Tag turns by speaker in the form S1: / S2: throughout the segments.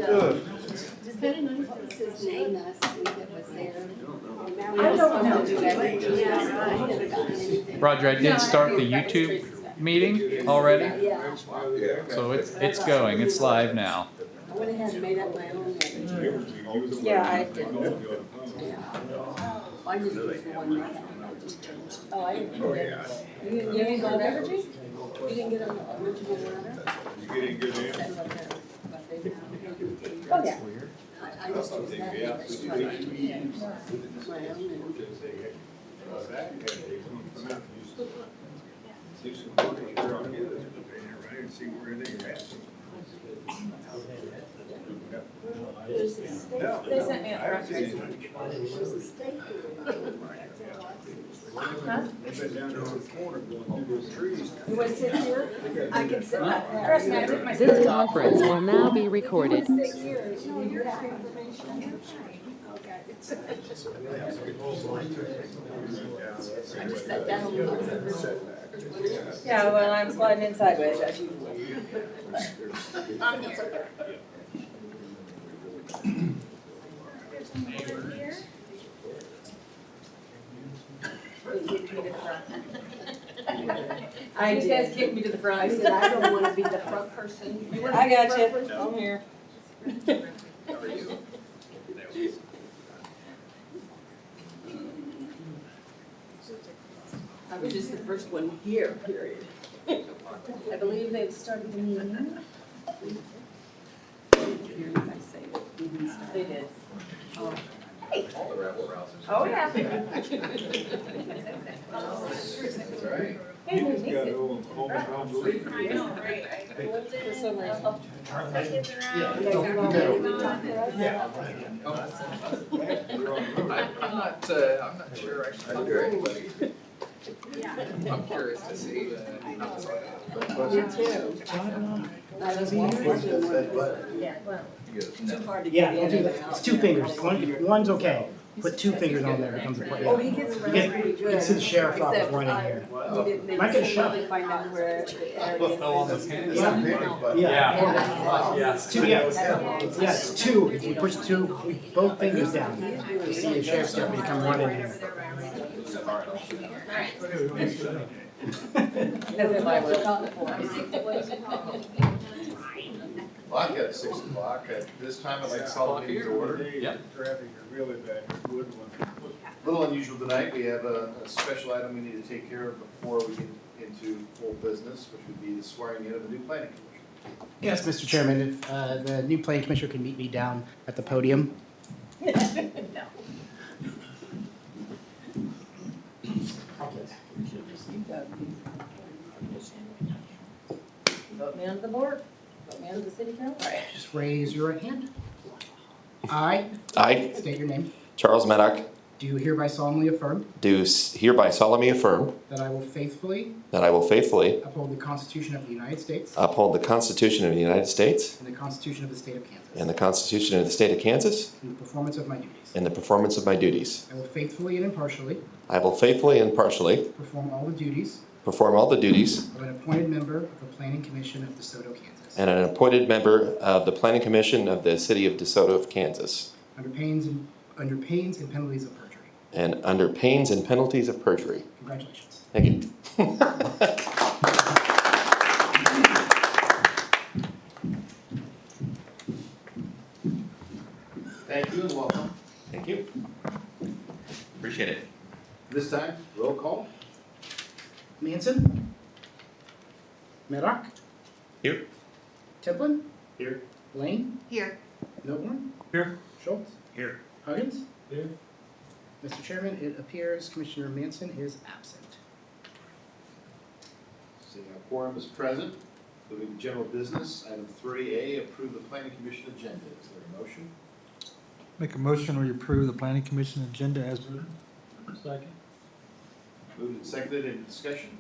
S1: Good.
S2: This is name us, we that was there.
S3: I don't know.
S2: Do everything. I never gotten anything.
S4: Roger, I did start the YouTube meeting already,
S2: Yeah,
S4: so it's going. It's live now.
S2: I went ahead and made up my own.
S3: Yeah, I did.
S2: I just used the one they had.
S3: Oh, I didn't get it. You didn't go to Evergy?
S2: You didn't get an original letter?
S1: You getting good in?
S3: Oh, yeah.
S2: I just used that. My own.
S3: They sent me a press release. Huh? You wanna sit here? I can sit back there. Trust me, I took my
S5: This
S3: skirt off.
S5: conference will now be recorded.
S3: 6 years, you have information.
S2: I just sat down.
S3: Yeah, well, I'm sliding in sideways as usual. I'm here. I
S2: You
S3: did.
S2: guys kicked me to the front. I said, I don't wanna be the front person. You wanna
S3: I
S2: be the
S3: got
S2: front
S3: you.
S2: person?
S3: I'm here.
S2: I was just the first one here, period. I believe they've started the meeting. Hear what I say.
S3: They did.
S2: Oh.
S3: Oh, yeah.
S1: You just got old home unbelievable.
S3: For some reason.
S6: I'm not sure I should do anybody. I'm curious to see how this all goes.
S2: Me too. I was wondering.
S3: Yeah, well.
S2: Too hard to
S7: Yeah,
S2: get
S7: don't
S2: in
S7: do
S2: and
S7: that.
S2: out.
S7: It's 2 fingers. One's okay. Put 2 fingers on there, it becomes a plate.
S2: Oh, he gets around pretty
S7: You
S2: good.
S7: can see the sheriff's office
S2: Except
S7: running
S2: I-
S7: here.
S2: we didn't- they
S7: Might get a
S2: didn't
S7: shot.
S2: really find out where the area
S7: Yeah, it's 2, yeah, it's 2. If you push 2, both fingers down, you see a sheriff's deputy come running here.
S3: Doesn't like
S1: Well, I've got 6 o'clock. At this time, I'd like to call the meeting to order.
S4: Yep.
S1: Traffic is really bad. Good one.
S8: A little unusual tonight, we have a special item we need to take care of before we get into full business, which would be the swearing in of the new planning commission.
S7: Yes, Mr. Chairman, if the new planning commissioner can meet me down at the podium.
S3: No. Vote me onto the board. Vote me onto the city council.
S7: Just raise your right hand. I
S9: I,
S7: state your name.
S9: Charles Maddock,
S7: Do hereby solemnly affirm
S9: do hereby solemnly affirm
S7: that I will faithfully
S9: that I will faithfully
S7: uphold the Constitution of the United States
S9: uphold the Constitution of the United States
S7: and the Constitution of the State of Kansas
S9: and the Constitution of the State of Kansas
S7: in the performance of my duties.
S9: in the performance of my duties.
S7: I will faithfully and impartially
S9: I will faithfully and impartially
S7: perform all the duties
S9: perform all the duties
S7: of an appointed member of the Planning Commission of DeSoto, Kansas,
S9: and an appointed member of the Planning Commission of the City of DeSoto, Kansas,
S7: under pains and penalties of perjury.
S9: and under pains and penalties of perjury.
S7: Congratulations.
S9: Thank you.
S8: Thank you and welcome.
S9: Thank you. Appreciate it.
S8: This time, roll call.
S7: Manson? Maddock?
S9: Here.
S7: Templin?
S8: Here.
S7: Lane?
S2: Here.
S7: Milburn?
S4: Here.
S7: Schultz?
S4: Here.
S7: Huggins? Here. Mr. Chairman, it appears Commissioner Manson is absent.
S8: Seeing our quorum is present, moving to general business, item 3A, approve the planning commission agenda. Is there a motion?
S10: Make a motion, we approve the planning commission agenda as written. Second.
S8: Moved and seconded, any discussion?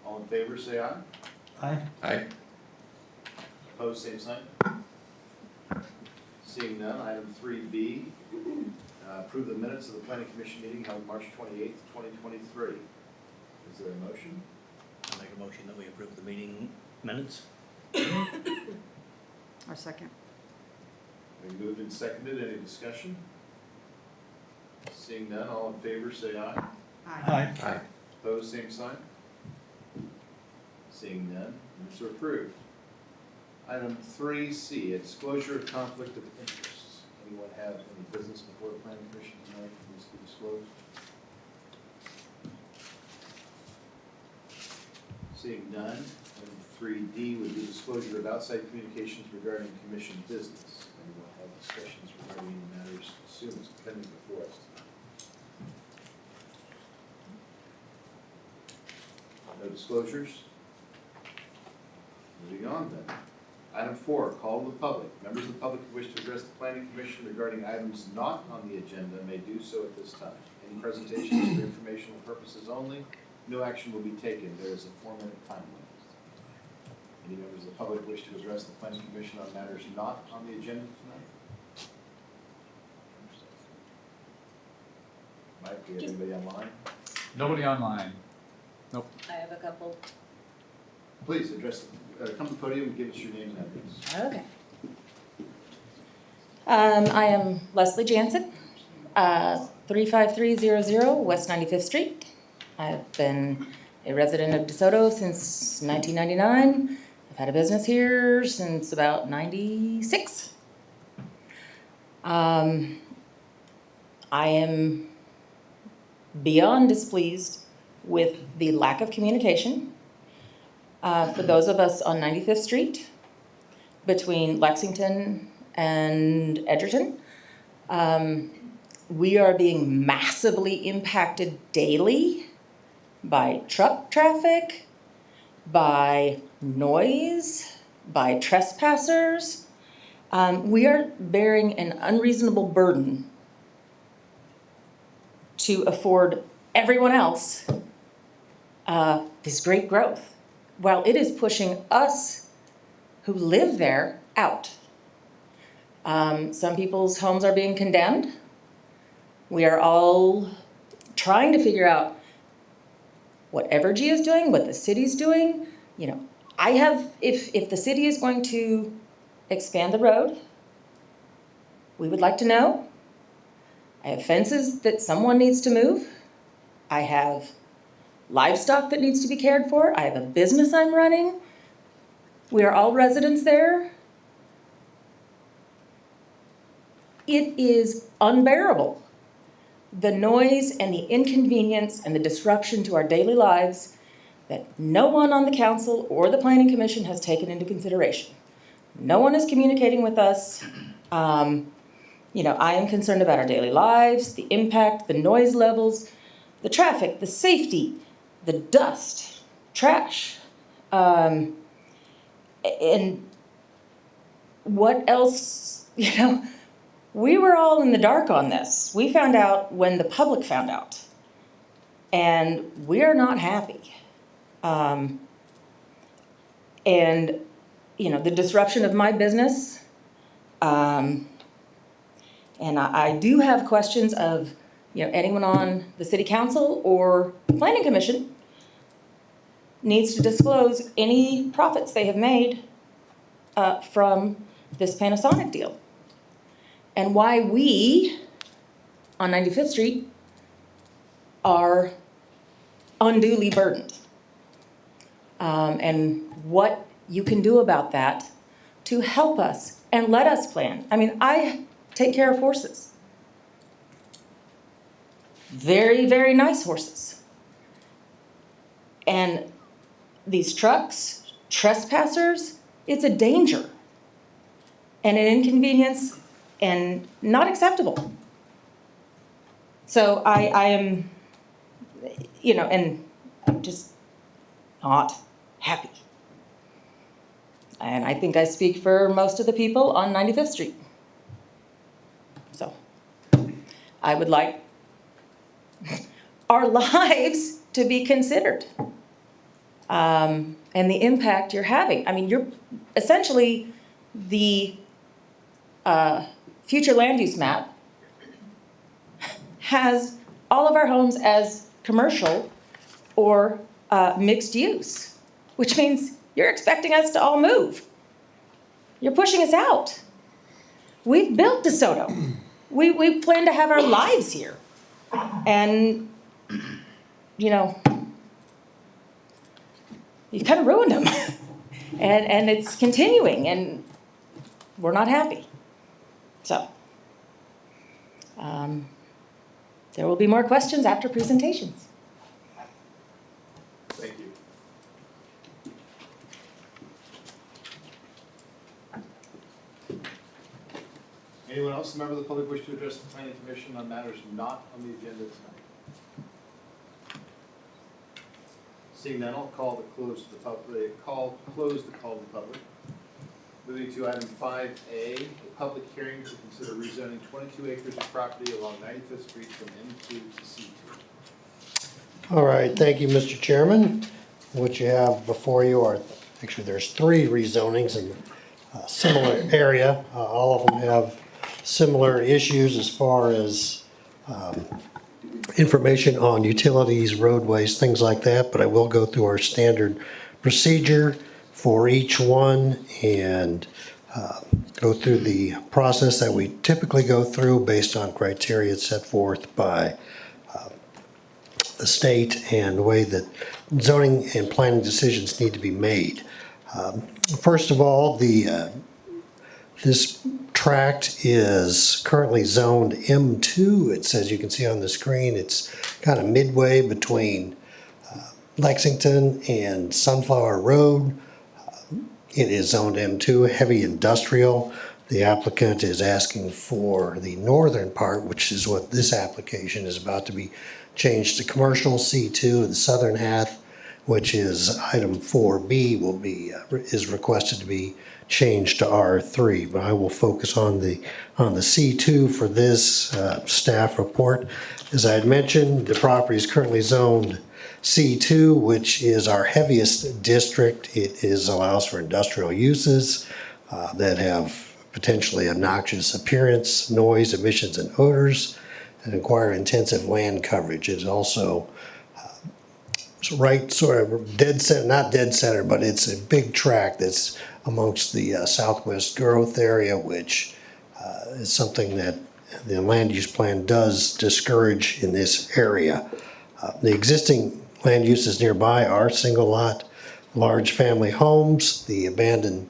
S8: All in favor, say aye.
S10: Aye.
S9: Aye.
S8: Opposed, same sign. Seeing none, item 3B, approve the minutes of the planning commission meeting held March 28th, 2023. Is there a motion?
S11: I'll make a motion that we approve the meeting minutes.
S3: Our second.
S8: We moved and seconded, any discussion? Seeing none, all in favor, say aye.
S10: Aye.
S8: Opposed, same sign. Seeing none, minutes are approved. Item 3C, a disclosure of conflict of interest. Anyone have any business before the planning commission tonight that needs to be disclosed? Seeing none, item 3D would be disclosure of outside communications regarding commission business. Anyone have discussions regarding any matters consumed pending before us tonight? No disclosures? Moving on then. Item 4, call to the public. Members of the public who wish to address the planning commission regarding items not on the agenda may do so at this time. Any presentations for informational purposes only. No action will be taken. There is a 4-minute time limit. Any members of the public who wish to address the planning commission on matters not on the agenda tonight? Mike, do you have anybody online?
S4: Nobody online.
S2: I have a couple.
S8: Please address, come to the podium and give us your name and address.
S3: Okay. I am Leslie Jansen, 35300 West 95th Street. I've been a resident of DeSoto since 1999. I've had a business here since about 96. I am beyond displeased with the lack of communication for those of us on 95th Street between Lexington and Edgerton. We are being massively impacted daily by truck traffic, by noise, by trespassers. We are bearing an unreasonable burden to afford everyone else this great growth, while it is pushing us who live there out. Some people's homes are being condemned. We are all trying to figure out what Evergy is doing, what the city's doing. You know, I have, if the city is going to expand the road, we would like to know. I have fences that someone needs to move. I have livestock that needs to be cared for. I have a business I'm running. We are all residents there. It is unbearable. The noise and the inconvenience and the disruption to our daily lives that no one on the council or the planning commission has taken into consideration. No one is communicating with us. You know, I am concerned about our daily lives, the impact, the noise levels, the traffic, the safety, the dust, trash. And what else, you know, we were all in the dark on this. We found out when the public found out. And we're not happy. And, you know, the disruption of my business, and I do have questions of, you know, anyone on the city council or the planning commission needs to disclose any profits they have made from this Panasonic deal. And why we on 95th Street are unduly burdened. And what you can do about that to help us and let us plan. I mean, I take care of horses. Very, very nice horses. And these trucks, trespassers, it's a danger and an inconvenience and not acceptable. So I am, you know, and I'm just not happy. And I think I speak for most of the people on 95th Street. So I would like our lives to be considered, and the impact you're having. I mean, you're essentially the future land use map has all of our homes as commercial or mixed use, which means you're expecting us to all move. You're pushing us out. We've built DeSoto. We plan to have our lives here. And, you know, you kind of ruined them. And it's continuing, and we're not happy. So, there will be more questions after presentations.
S8: Thank you. Anyone else, a member of the public, wish to address the planning commission on matters not on the agenda tonight? Seeing none, I'll close the call to the public. Moving to item 5A, a public hearing to consider rezoning 22 acres of property along 95th Street from M2 to C2.
S11: All right, thank you, Mr. Chairman. What you have before you are, actually, there's 3 rezonings in a similar area. All of them have similar issues as far as information on utilities, roadways, things like that, but I will go through our standard procedure for each one and go through the process that we typically go through based on criteria set forth by the state and the way that zoning and planning decisions need to be made. First of all, this tract is currently zoned M2. It says, you can see on the screen, it's kind of midway between Lexington and Sunflower Road. It is zoned M2, heavy industrial. The applicant is asking for the northern part, which is what this application is about to be changed to commercial C2. The southern half, which is item 4B, is requested to be changed to R3. But I will focus on the C2 for this staff report. As I had mentioned, the property is currently zoned C2, which is our heaviest district. It allows for industrial uses that have potentially obnoxious appearance, noise, emissions, and odors, and require intensive land coverage. It's also right sort of dead center, not dead center, but it's a big tract that's amongst the southwest growth area, which is something that the land use plan does discourage in this area. The existing land uses nearby are single lot, large family homes. The abandoned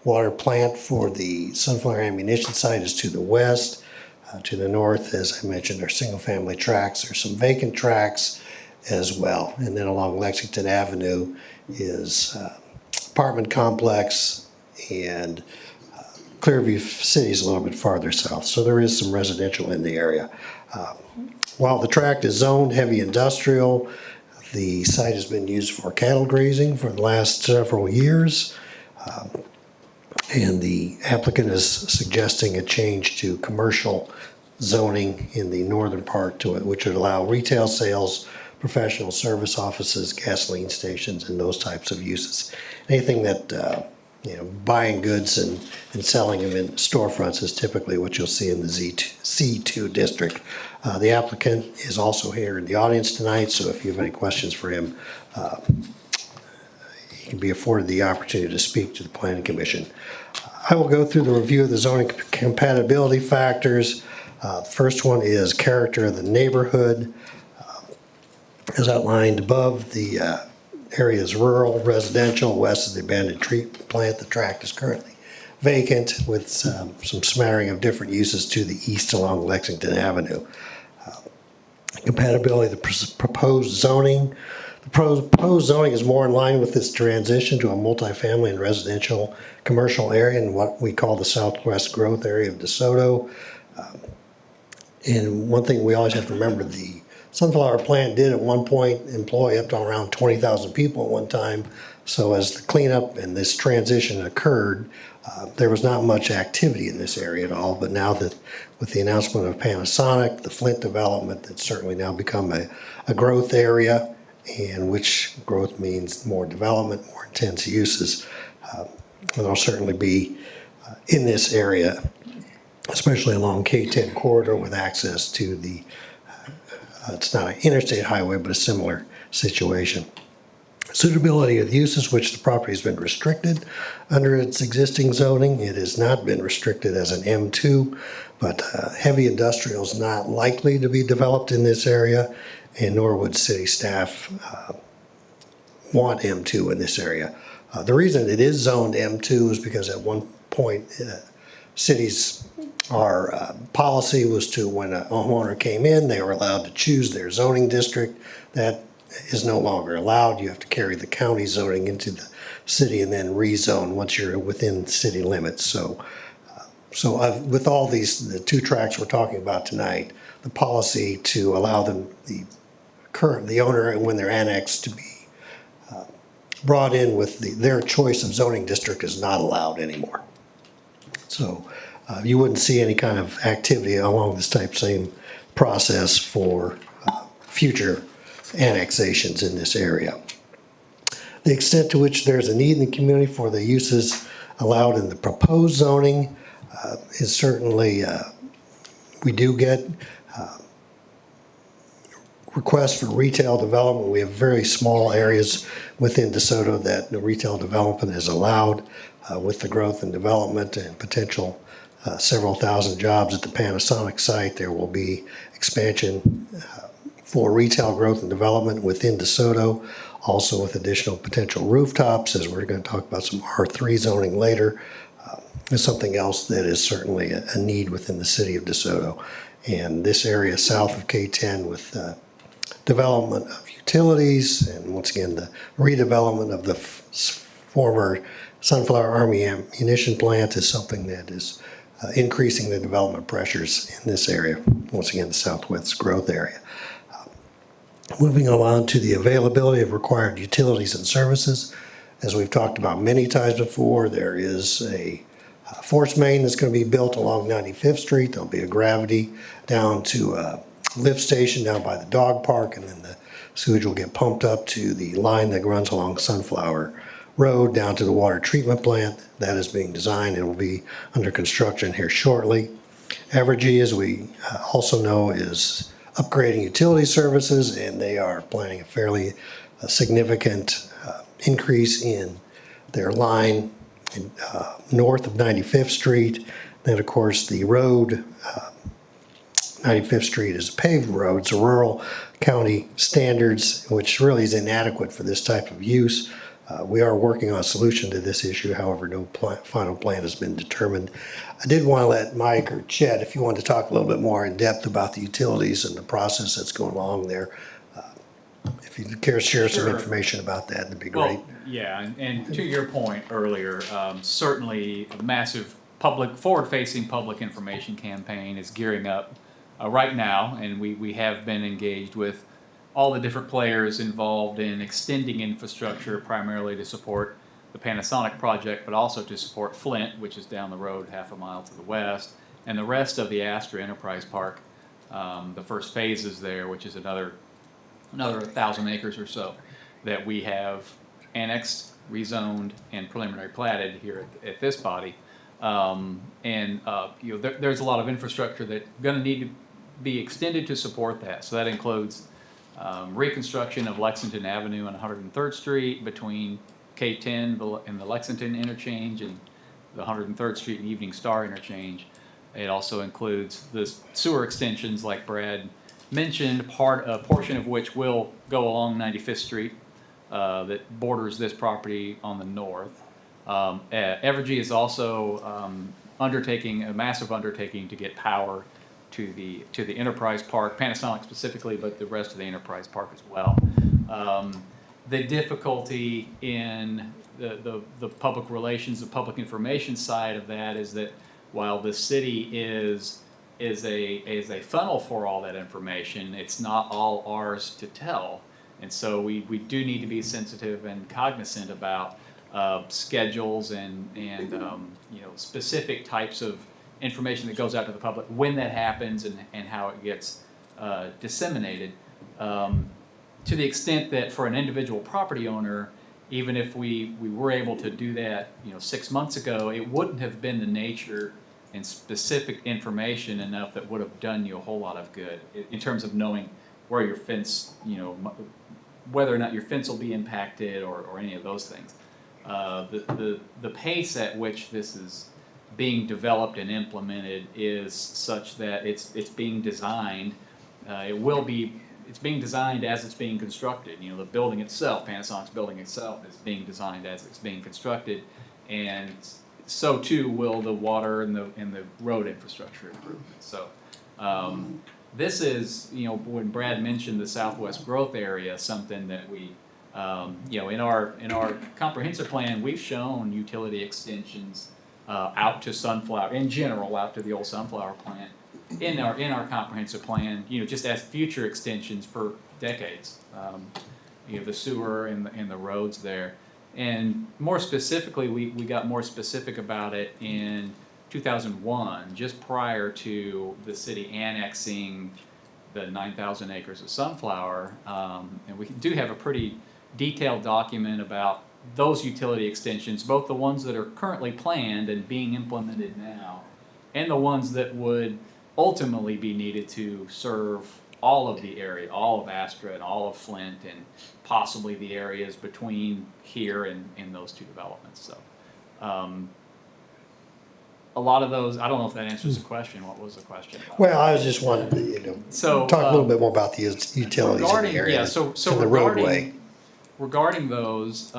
S11: water plant for the Sunflower Ammunition site is to the west. To the north, as I mentioned, are single family tracts. There's some vacant tracts as well. And then along Lexington Avenue is apartment complex, and Clearview City is a little bit farther south. So there is some residential in the area. While the tract is zoned heavy industrial, the site has been used for cattle grazing for the last several years. And the applicant is suggesting a change to commercial zoning in the northern part to it, which would allow retail sales, professional service offices, gasoline stations, and those types of uses. Anything that, buying goods and selling them in storefronts is typically what you'll see in the C2 district. The applicant is also here in the audience tonight, so if you have any questions for him, he can be afforded the opportunity to speak to the Planning Commission. I will go through the review of the zoning compatibility factors. The first one is character of the neighborhood. As outlined above, the area is rural, residential. West is the abandoned treatment plant. The tract is currently vacant with some smattering of different uses to the east along Lexington Avenue. Compatibility of the proposed zoning. The proposed zoning is more in line with this transition to a multifamily and residential commercial area in what we call the southwest growth area of DeSoto. And one thing we always have to remember, the Sunflower plant did at one point employ up to around 20,000 people at one time. So as the cleanup and this transition occurred, there was not much activity in this area at all. But now that with the announcement of Panasonic, the Flint development, it's certainly now become a growth area, and which growth means more development, more intense uses. And there'll certainly be in this area, especially along K-10 corridor with access to the, it's not an interstate highway, but a similar situation. Suitability of uses which the property has been restricted under its existing zoning. It has not been restricted as an M2, but heavy industrial is not likely to be developed in this area, and nor would city staff want M2 in this area. The reason it is zoned M2 is because at one point, our policy was to, when a homeowner came in, they were allowed to choose their zoning district. That is no longer allowed. You have to carry the county zoning into the city and then rezone once you're within city limits. So with all the 2 tracks we're talking about tonight, the policy to allow them, the owner, and when they're annexed, to be brought in with their choice of zoning district is not allowed anymore. So you wouldn't see any kind of activity along this same process for future annexations in this area. The extent to which there's a need in the community for the uses allowed in the proposed zoning is certainly, we do get requests for retail development. We have very small areas within DeSoto that the retail development is allowed. With the growth and development and potential several thousand jobs at the Panasonic site, there will be expansion for retail growth and development within DeSoto, also with additional potential rooftops, as we're going to talk about some R3 zoning later. Is something else that is certainly a need within the city of DeSoto. And this area south of K10 with development of utilities, and once again the redevelopment of the former Sunflower Army ammunition plant is something that is increasing the development pressures in this area, once again the southwest growth area. Moving on to the availability of required utilities and services. As we've talked about many times before, there is a force main that's going to be built along 95th Street. There'll be a gravity down to a lift station down by the dog park, and then the sewage will get pumped up to the line that runs along Sunflower Road down to the water treatment plant. That is being designed and will be under construction here shortly. Evergy, as we also know, is upgrading utility services, and they are planning a fairly significant increase in their line north of 95th Street. Then, of course, the road, 95th Street is a paved road. It's a rural county standards, which really is inadequate for this type of use. We are working on a solution to this issue. However, no final plan has been determined. I did want to let Mike or Chet, if you want to talk a little bit more in depth about the utilities and the process that's going along there. If you care to share some information about that, that'd be great.
S4: Well, yeah, and to your point earlier, certainly a massive forward-facing public information campaign is gearing up right now, and we have been engaged with all the different players involved in extending infrastructure primarily to support the Panasonic project, but also to support Flint, which is down the road half a mile to the west, and the rest of the Astra Enterprise Park, the first phases there, which is another 1,000 acres or so that we have annexed, rezoned, and preliminary platted here at this body. There's a lot of infrastructure that's going to need to be extended to support that. So that includes reconstruction of Lexington Avenue and 103rd Street between K10 and the Lexington interchange and the 103rd Street and Evening Star interchange. It also includes the sewer extensions like Brad mentioned, a portion of which will go along 95th Street that borders this property on the north. Evergy is also undertaking a massive undertaking to get power to the Enterprise Park, Panasonic specifically, but the rest of the Enterprise Park as well. The difficulty in the public relations, the public information side of that is that while the city is a funnel for all that information, it's not all ours to tell. And so we do need to be sensitive and cognizant about schedules and specific types of information that goes out to the public when that happens and how it gets disseminated. To the extent that for an individual property owner, even if we were able to do that 6 months ago, it wouldn't have been the nature and specific information enough that would have done you a whole lot of good in terms of knowing where your fence whether or not your fence will be impacted or any of those things. The pace at which this is being developed and implemented is such that it's being designed. It's being designed as it's being constructed. You know, the building itself, Panasonic's building itself, is being designed as it's being constructed, and so too will the water and the road infrastructure improvements. So this is, you know, when Brad mentioned the Southwest Growth Area, something that we, you know, in our comprehensive plan, we've shown utility extensions out to Sunflower, in general, out to the old Sunflower plant, in our comprehensive plan, you know, just as future extensions for decades. You know, the sewer and the roads there. And more specifically, we got more specific about it in 2001, just prior to the city annexing the 9,000 acres of Sunflower. And we do have a pretty detailed document about those utility extensions, both the ones that are currently planned and being implemented now, and the ones that would ultimately be needed to serve all of the area, all of Astra and all of Flint, and possibly the areas between here and those two developments. So a lot of those, I don't know if that answers the question. What was the question?
S11: Well, I was just wanting to, you know,
S4: So,
S11: talk a little bit more about the utilities in the area.
S4: Yeah, so
S11: and the roadway.
S4: regarding those,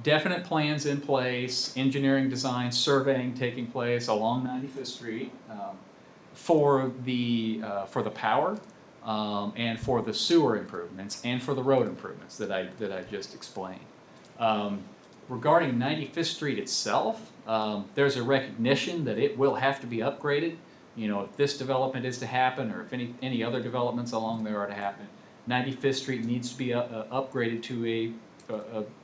S4: definite plans in place, engineering design, surveying taking place along 95th Street for the power and for the sewer improvements and for the road improvements that I just explained. Regarding 95th Street itself, there's a recognition that it will have to be upgraded. You know, if this development is to happen, or if any other developments along there are to happen, 95th Street needs to be upgraded to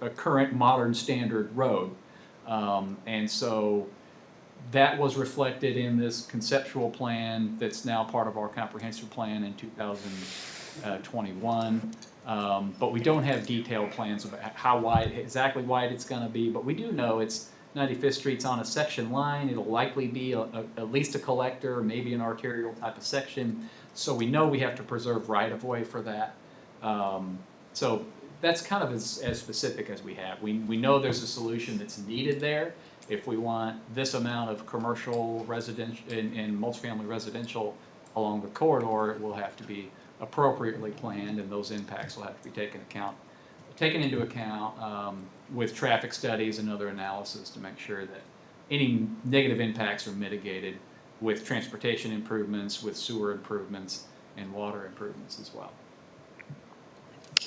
S4: a current modern standard road. And so that was reflected in this conceptual plan that's now part of our comprehensive plan in 2021. But we don't have detailed plans about how wide, exactly wide it's going to be. But we do know it's 95th Street's on a section line. It'll likely be at least a collector, or maybe an arterial type of section. So we know we have to preserve right-of-way for that. So that's kind of as specific as we have. We know there's a solution that's needed there. If we want this amount of commercial, residential, and multifamily residential along the corridor, it will have to be appropriately planned, and those impacts will have to be taken into account with traffic studies and other analysis to make sure that any negative impacts are mitigated with transportation improvements, with sewer improvements, and water improvements as well.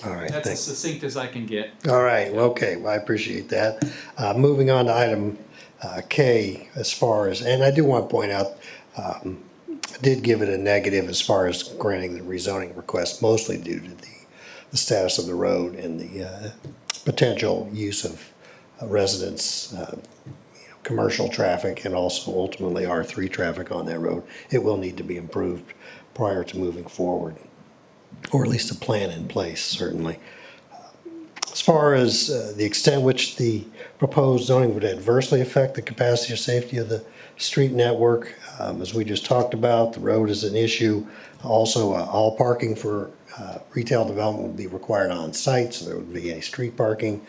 S11: All right.
S4: That's as succinct as I can get.
S11: All right. Well, okay. Well, I appreciate that. Moving on to item K, as far as, and I do want to point out, I did give it a negative as far as granting the rezoning request, mostly due to the status of the road and the potential use of residents, commercial traffic, and also ultimately R3 traffic on that road. It will need to be improved prior to moving forward, or at least a plan in place, certainly. As far as the extent which the proposed zoning would adversely affect the capacity or safety of the street network, as we just talked about, the road is an issue. Also, all parking for retail development would be required on site, so there would be any street parking.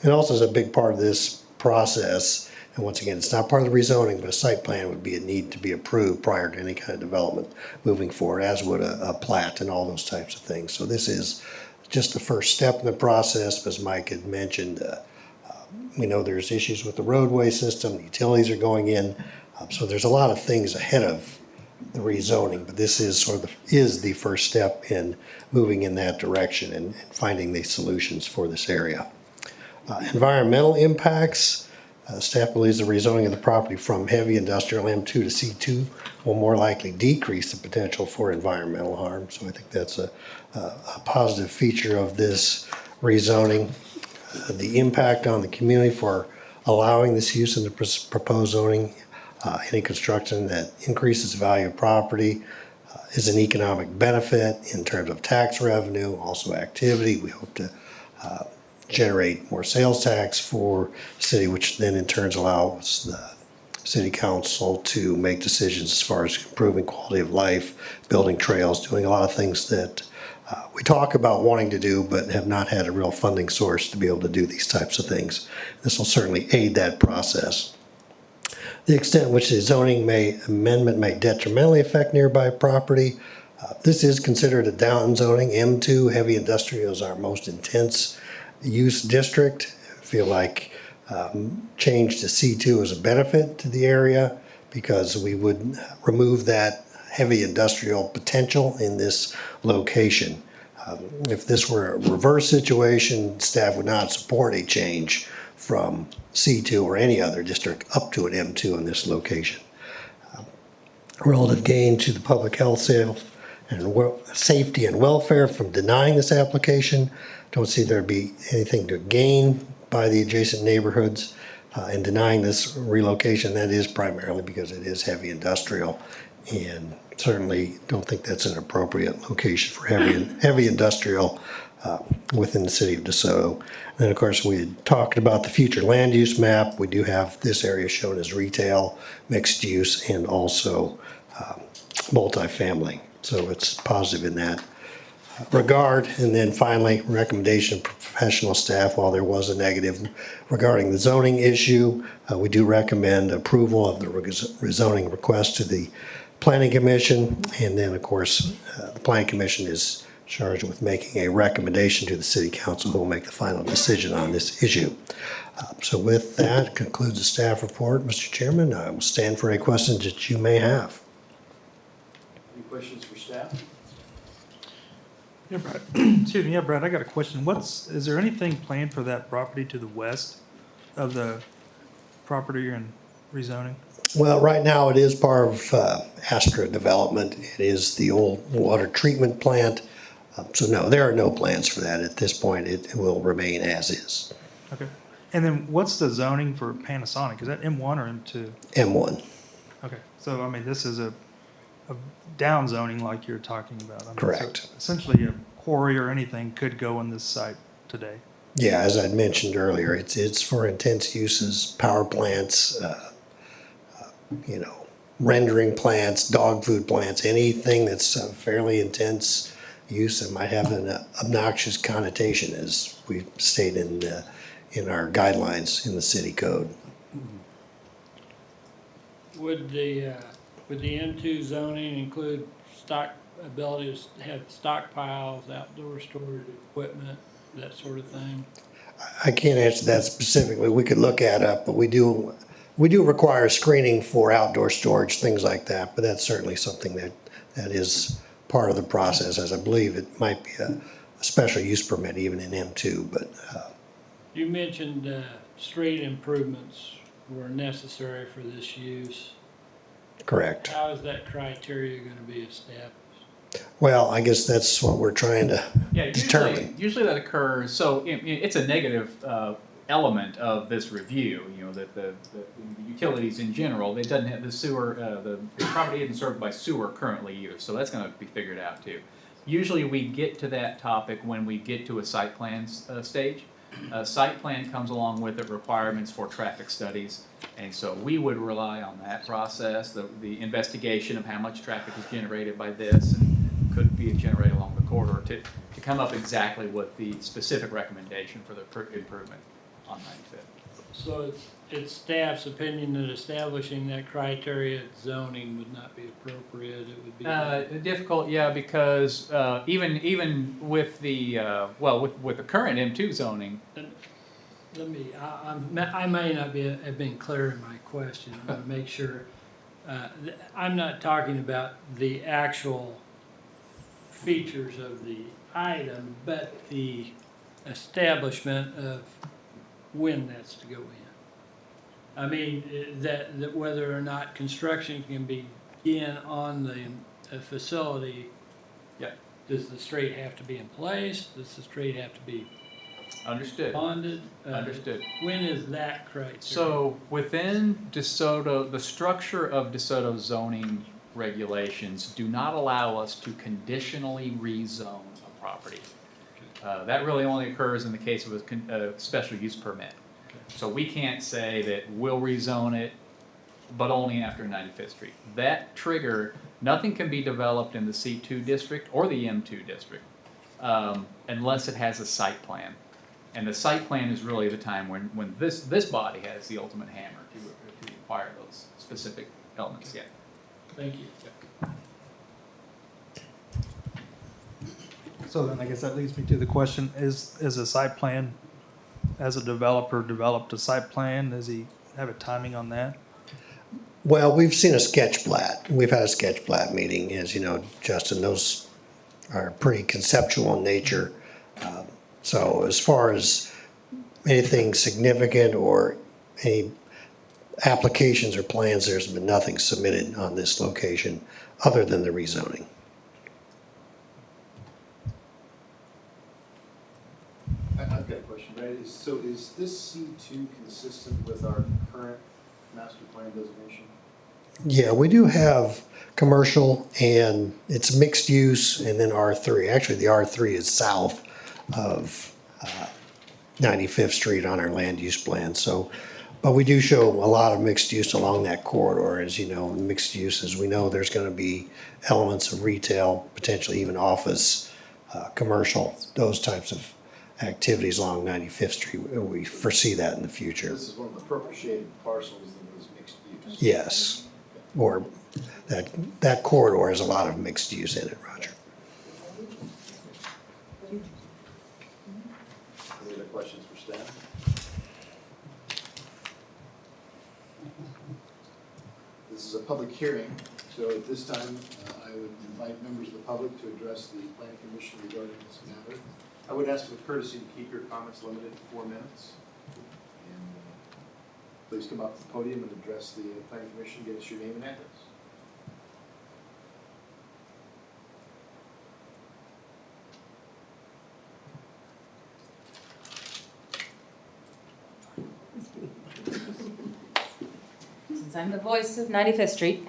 S11: It also is a big part of this process, and once again, it's not part of the rezoning, but a site plan would be a need to be approved prior to any kind of development moving forward, as would a plat and all those types of things. So this is just the first step in the process. As Mike had mentioned, we know there's issues with the roadway system, the utilities are going in, so there's a lot of things ahead of the rezoning, but this is sort of the first step in moving in that direction and finding the solutions for this area. Environmental impacts. Staff believes the rezoning of the property from heavy industrial M2 to C2 will more likely decrease the potential for environmental harm. So I think that's a positive feature of this rezoning. The impact on the community for allowing this use in the proposed zoning, any construction that increases the value of property is an economic benefit in terms of tax revenue, also activity. We hope to generate more sales tax for the city, which then in turn allows the city council to make decisions as far as improving quality of life, building trails, doing a lot of things that we talk about wanting to do, but have not had a real funding source to be able to do these types of things. This will certainly aid that process. The extent which the zoning amendment may detrimentally affect nearby property. This is considered a down zoning. M2 heavy industrial is our most intense use district. I feel like change to C2 is a benefit to the area because we would remove that heavy industrial potential in this location. If this were a reverse situation, staff would not support a change from C2 or any other district up to an M2 in this location. Relative gain to the public health, safety and welfare from denying this application. Don't see there'd be anything to gain by the adjacent neighborhoods in denying this relocation. That is primarily because it is heavy industrial, and certainly don't think that's an appropriate location for heavy industrial within the city of DeSoto. And then, of course, we had talked about the future land use map. We do have this area shown as retail, mixed use, and also multifamily. So it's positive in that regard. And then finally, recommendation of professional staff. While there was a negative regarding the zoning issue, we do recommend approval of the rezoning request to the Planning Commission. And then, of course, the Planning Commission is charged with making a recommendation to the City Council, who will make the final decision on this issue. So with that, concludes the staff report. Mr. Chairman, I will stand for any questions that you may have.
S8: Any questions for staff?
S10: Yeah, Brad. Excuse me, yeah, Brad, I got a question. Is there anything planned for that property to the west of the property you're in rezoning?
S11: Well, right now it is part of Astra Development. It is the old water treatment plant. So no, there are no plans for that at this point. It will remain as is.
S10: Okay. And then what's the zoning for Panasonic? Is that M1 or M2?
S11: M1.
S10: Okay. So, I mean, this is a down zoning like you're talking about. I mean,
S11: Correct.
S10: So essentially, a quarry or anything could go in this site today.
S11: Yeah, as I mentioned earlier, it's for intense uses, power plants, rendering plants, dog food plants, anything that's fairly intense use that might have an obnoxious connotation, as we state in our guidelines in the city code.
S12: Would the M2 zoning include ability to have stockpiles, outdoor storage equipment, that sort of thing?
S11: I can't answer that specifically. We could look at it, but we do require screening for outdoor storage, things like that. But that's certainly something that is part of the process, as I believe it might be a special use permit even in M2. But
S12: you mentioned street improvements were necessary for this use.
S11: Correct.
S12: How is that criteria going to be established?
S11: Well, I guess that's what we're trying to determine.
S4: Usually that occurs, so it's a negative element of this review, that the utilities in general, they doesn't have the sewer, the property isn't served by sewer currently used, so that's gonna be figured out too. Usually we get to that topic when we get to a site plan stage. A site plan comes along with it requirements for traffic studies, and so we would rely on that process, the investigation of how much traffic is generated by this and could be generated along the corridor to come up exactly with the specific recommendation for the improvement on 95th.
S12: So it's staff's opinion that establishing that criteria at zoning would not be appropriate. It would be
S4: difficult, yeah, because even with the with the current M2 zoning.
S12: Let me. I may not have been clear in my question. I want to make sure. I'm not talking about the actual features of the item, but the establishment of when that's to go in. I mean, that whether or not construction can begin on the facility.
S4: Yeah.
S12: Does the street have to be in place? Does the street have to be
S4: understood?
S12: Bonded?
S4: Understood.
S12: When is that criteria?
S4: So within DeSoto, the structure of DeSoto zoning regulations do not allow us to conditionally rezone a property. That really only occurs in the case of a special use permit. So we can't say that we'll rezone it, but only after 95th Street. That trigger, nothing can be developed in the C2 district or the M2 district unless it has a site plan. And the site plan is really the time when this body has the ultimate hammer to acquire those specific elements, yeah.
S12: Thank you.
S10: So then I guess that leads me to the question, is a site plan, as a developer developed a site plan, does he have a timing on that?
S11: Well, we've seen a sketch plat. We've had a sketch plat meeting, as you know, Justin. Those are pretty conceptual in nature. So as far as anything significant or any applications or plans, there's been nothing submitted on this location other than the rezoning.
S8: I've got a question, right? So is this C2 consistent with our current master plan designation?
S11: Yeah, we do have commercial and it's mixed use and then R3. Actually, the R3 is south of 95th Street on our land use plan. So, but we do show a lot of mixed use along that corridor. As you know, mixed uses, we know there's going to be elements of retail, potentially even office, commercial, those types of activities along 95th Street. We foresee that in the future.
S8: This is one of the purple shaded parcels that was mixed use.
S11: Yes, or that corridor has a lot of mixed use in it, Roger.
S8: Any other questions for staff? This is a public hearing, so at this time, I would invite members of the public to address the planning commission regarding this matter. I would ask with courtesy to keep your comments limited to 4 minutes. And please come up to the podium and address the planning commission, give us your name and address.
S3: Since I'm the voice of 95th Street,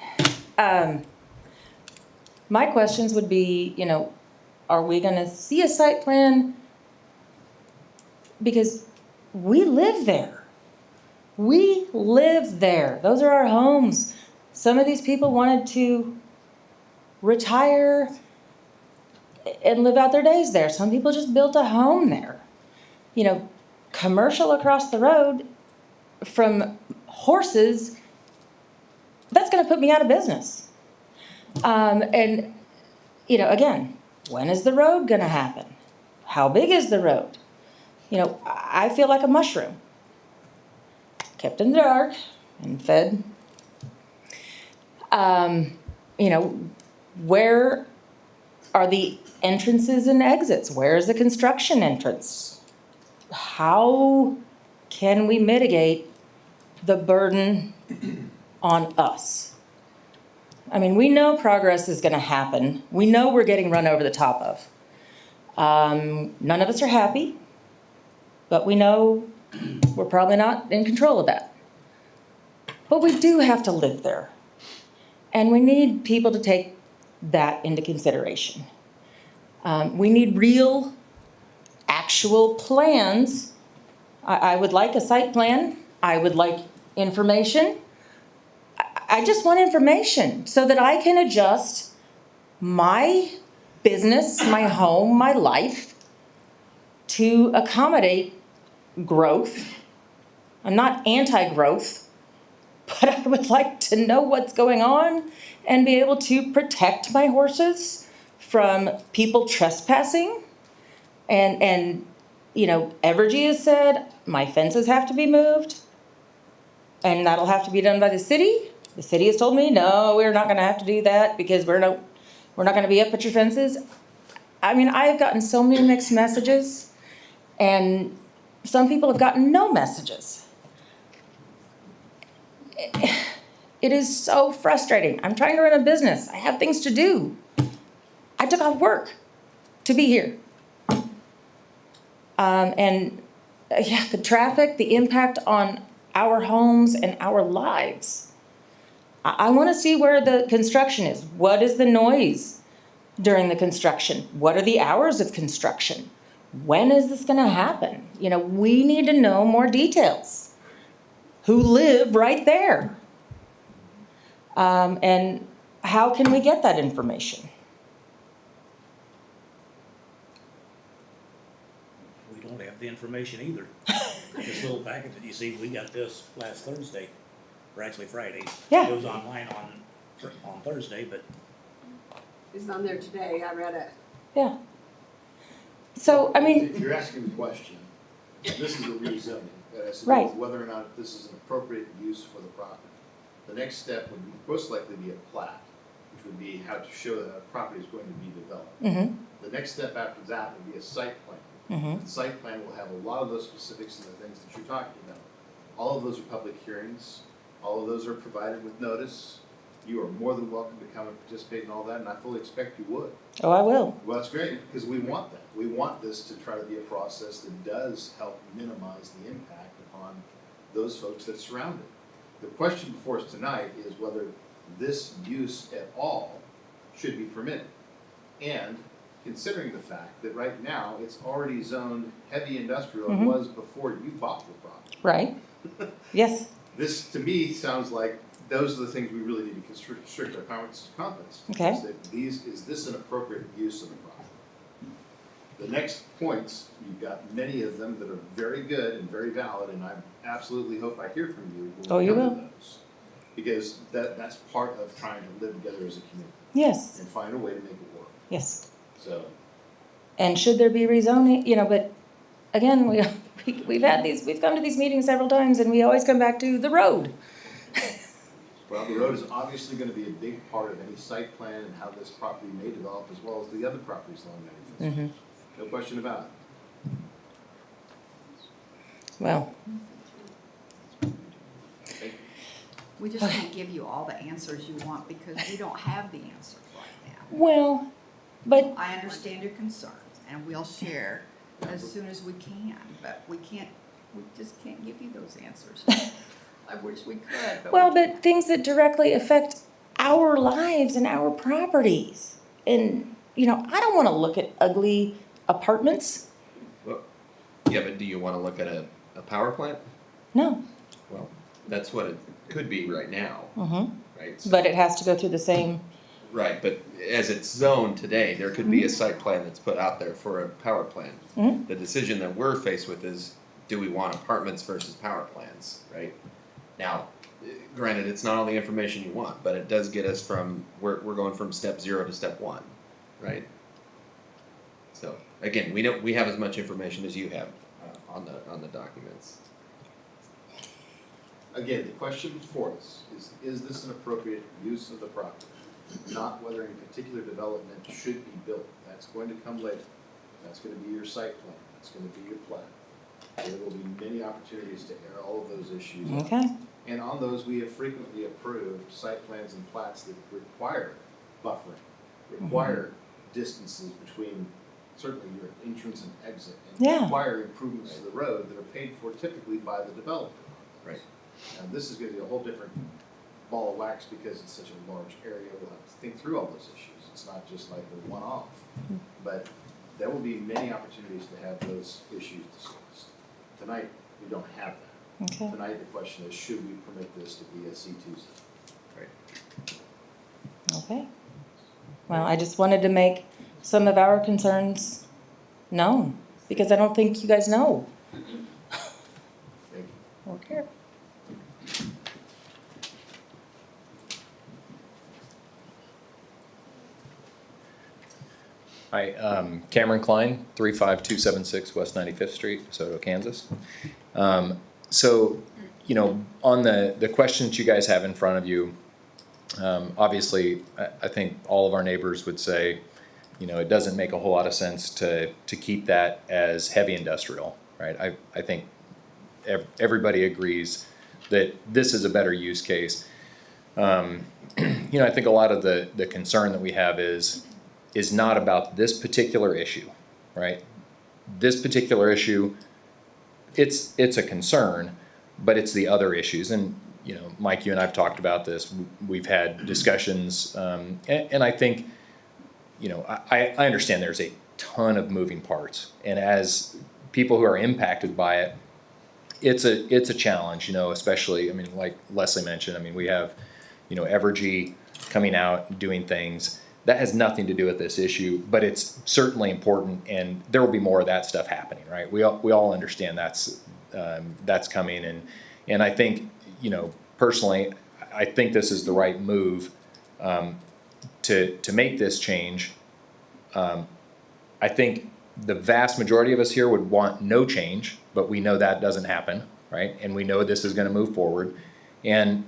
S3: my questions would be, you know, are we gonna see a site plan? Because we live there. We live there. Those are our homes. Some of these people wanted to retire and live out their days there. Some people just built a home there. You know, commercial across the road from horses, that's gonna put me out of business. And, you know, again, when is the road gonna happen? How big is the road? You know, I feel like a mushroom. Kept in the dark and fed. You know, where are the entrances and exits? Where is the construction entrance? How can we mitigate the burden on us? I mean, we know progress is gonna happen. We know we're getting run over the top of. None of us are happy, but we know we're probably not in control of that. But we do have to live there. And we need people to take that into consideration. We need real, actual plans. I would like a site plan. I would like information. I just want information so that I can adjust my business, my home, my life to accommodate growth. I'm not anti-growth, but I would like to know what's going on and be able to protect my horses from people trespassing. And you know, Evergy has said my fences have to be moved and that'll have to be done by the city. The city has told me, no, we're not gonna have to do that because we're not gonna be up at your fences. I mean, I've gotten so many mixed messages and some people have gotten no messages. It is so frustrating. I'm trying to run a business. I have things to do. I took off work to be here. Yeah, the traffic, the impact on our homes and our lives. I want to see where the construction is. What is the noise during the construction? What are the hours of construction? When is this going to happen? You know, we need to know more details. Who live right there? And how can we get that information?
S13: have the information either. This little packet that you see, we got this last Thursday, or actually Friday.
S3: Yeah.
S13: It was online on Thursday, but
S2: It's on there today, I read it.
S3: Yeah. So, I mean,
S8: If you're asking the question, this is a rezoning, that has to do
S3: Right.
S8: with whether or not this is an appropriate use for the property. The next step would most likely be a plat, which would be how to show that a property is going to be developed.
S3: mm-hmm,
S8: The next step after that would be a site plan.
S3: mm-hmm,
S8: The site plan will have a lot of those specifics and the things that you're talking about. All of those are public hearings, all of those are provided with notice. You are more than welcome to come and participate in all that, and I fully expect you would.
S3: oh, I will.
S8: Well, that's great, because we want that. We want this to try to be a process that does help minimize the impact upon those folks that surround it. The question before us tonight is whether this use at all should be permitted. And considering the fact that right now, it's already zoned heavy industrial, it was before you bought the property.
S3: Right? Yes.
S8: This, to me, sounds like those are the things we really need to restrict our competence.
S3: Okay.
S8: Is that is this an appropriate use of the property? The next points, you've got many of them that are very good and very valid, and I absolutely hope I hear from you when
S3: Oh,
S8: we
S3: you
S8: come to
S3: will.
S8: those. Because that's part of trying to live together as a community
S3: Yes.
S8: and find a way to make it work.
S3: Yes.
S8: So,
S3: And should there be rezoning, but again, we've had these, we've come to these meetings several times and we always come back to the road.
S8: well, the road is obviously gonna be a big part of any site plan and how this property may develop, as well as the other properties along that.
S3: Mm-hmm.
S8: No question about it.
S3: Well,
S14: We just can't give you all the answers you want because we don't have the answers right now.
S3: well, but
S14: I understand your concerns and we'll share as soon as we can, but we just can't give you those answers. I wish we could, but
S3: well, but things that directly affect our lives and our properties. And, I don't want to look at ugly apartments.
S9: Well, yeah, but do you want to look at a power plant?
S3: No.
S9: Well, that's what it could be right now,
S3: Mm-hmm.
S9: right? So-
S3: But it has to go through the same.
S9: Right, but as it's zoned today, there could be a site plan that's put out there for a power plant.
S3: Mhm.
S9: The decision that we're faced with is, do we want apartments versus power plants, right? Now, granted, it's not all the information you want, but it does get us from, we're going from step 0 to step 1, right? So, again, we have as much information as you have on the documents.
S8: Again, the question before us is this an appropriate use of the property? Not whether any particular development should be built. That's going to come later. That's gonna be your site plan. That's gonna be your plan. There will be many opportunities to air all of those issues out.
S3: Okay.
S8: And on those, we have frequently approved site plans and plats that require buffering, require distances between certainly your entrance and exit, and
S3: Yeah.
S8: require improvements to the road that are paid for typically by the developer.
S9: Right.
S8: Now, this is gonna be a whole different ball of wax because it's such a large area. We'll have to think through all those issues. It's not just like a one-off. But there will be many opportunities to have those issues discussed. Tonight, we don't have that.
S3: Okay.
S8: Tonight, the question is, should we permit this to be a C2 zone?
S9: Right.
S3: Okay. Well, I just wanted to make some of our concerns known because I don't think you guys know.
S8: Thank you.
S3: Okay.
S15: Hi, Cameron Klein, 35276 West 95th Street, DeSoto, Kansas. So, on the questions you guys have in front of you, obviously, I think all of our neighbors would say, it doesn't make a whole lot of sense to keep that as heavy industrial, right? I think everybody agrees that this is a better use case. I think a lot of the concern that we have is not about this particular issue, right? This particular issue, it's a concern, but it's the other issues. And, Mike, you and I've talked about this. We've had discussions, and I think, I understand there's a ton of moving parts. And as people who are impacted by it, it's a challenge, especially, like Leslie mentioned, we have, Evergy coming out and doing things That has nothing to do with this issue, but it's certainly important, and there will be more of that stuff happening, right? We all understand that's coming, and I think, you know, personally, I think this is the right move to make this change. I think the vast majority of us here would want no change, but we know that doesn't happen, right? And we know this is going to move forward, and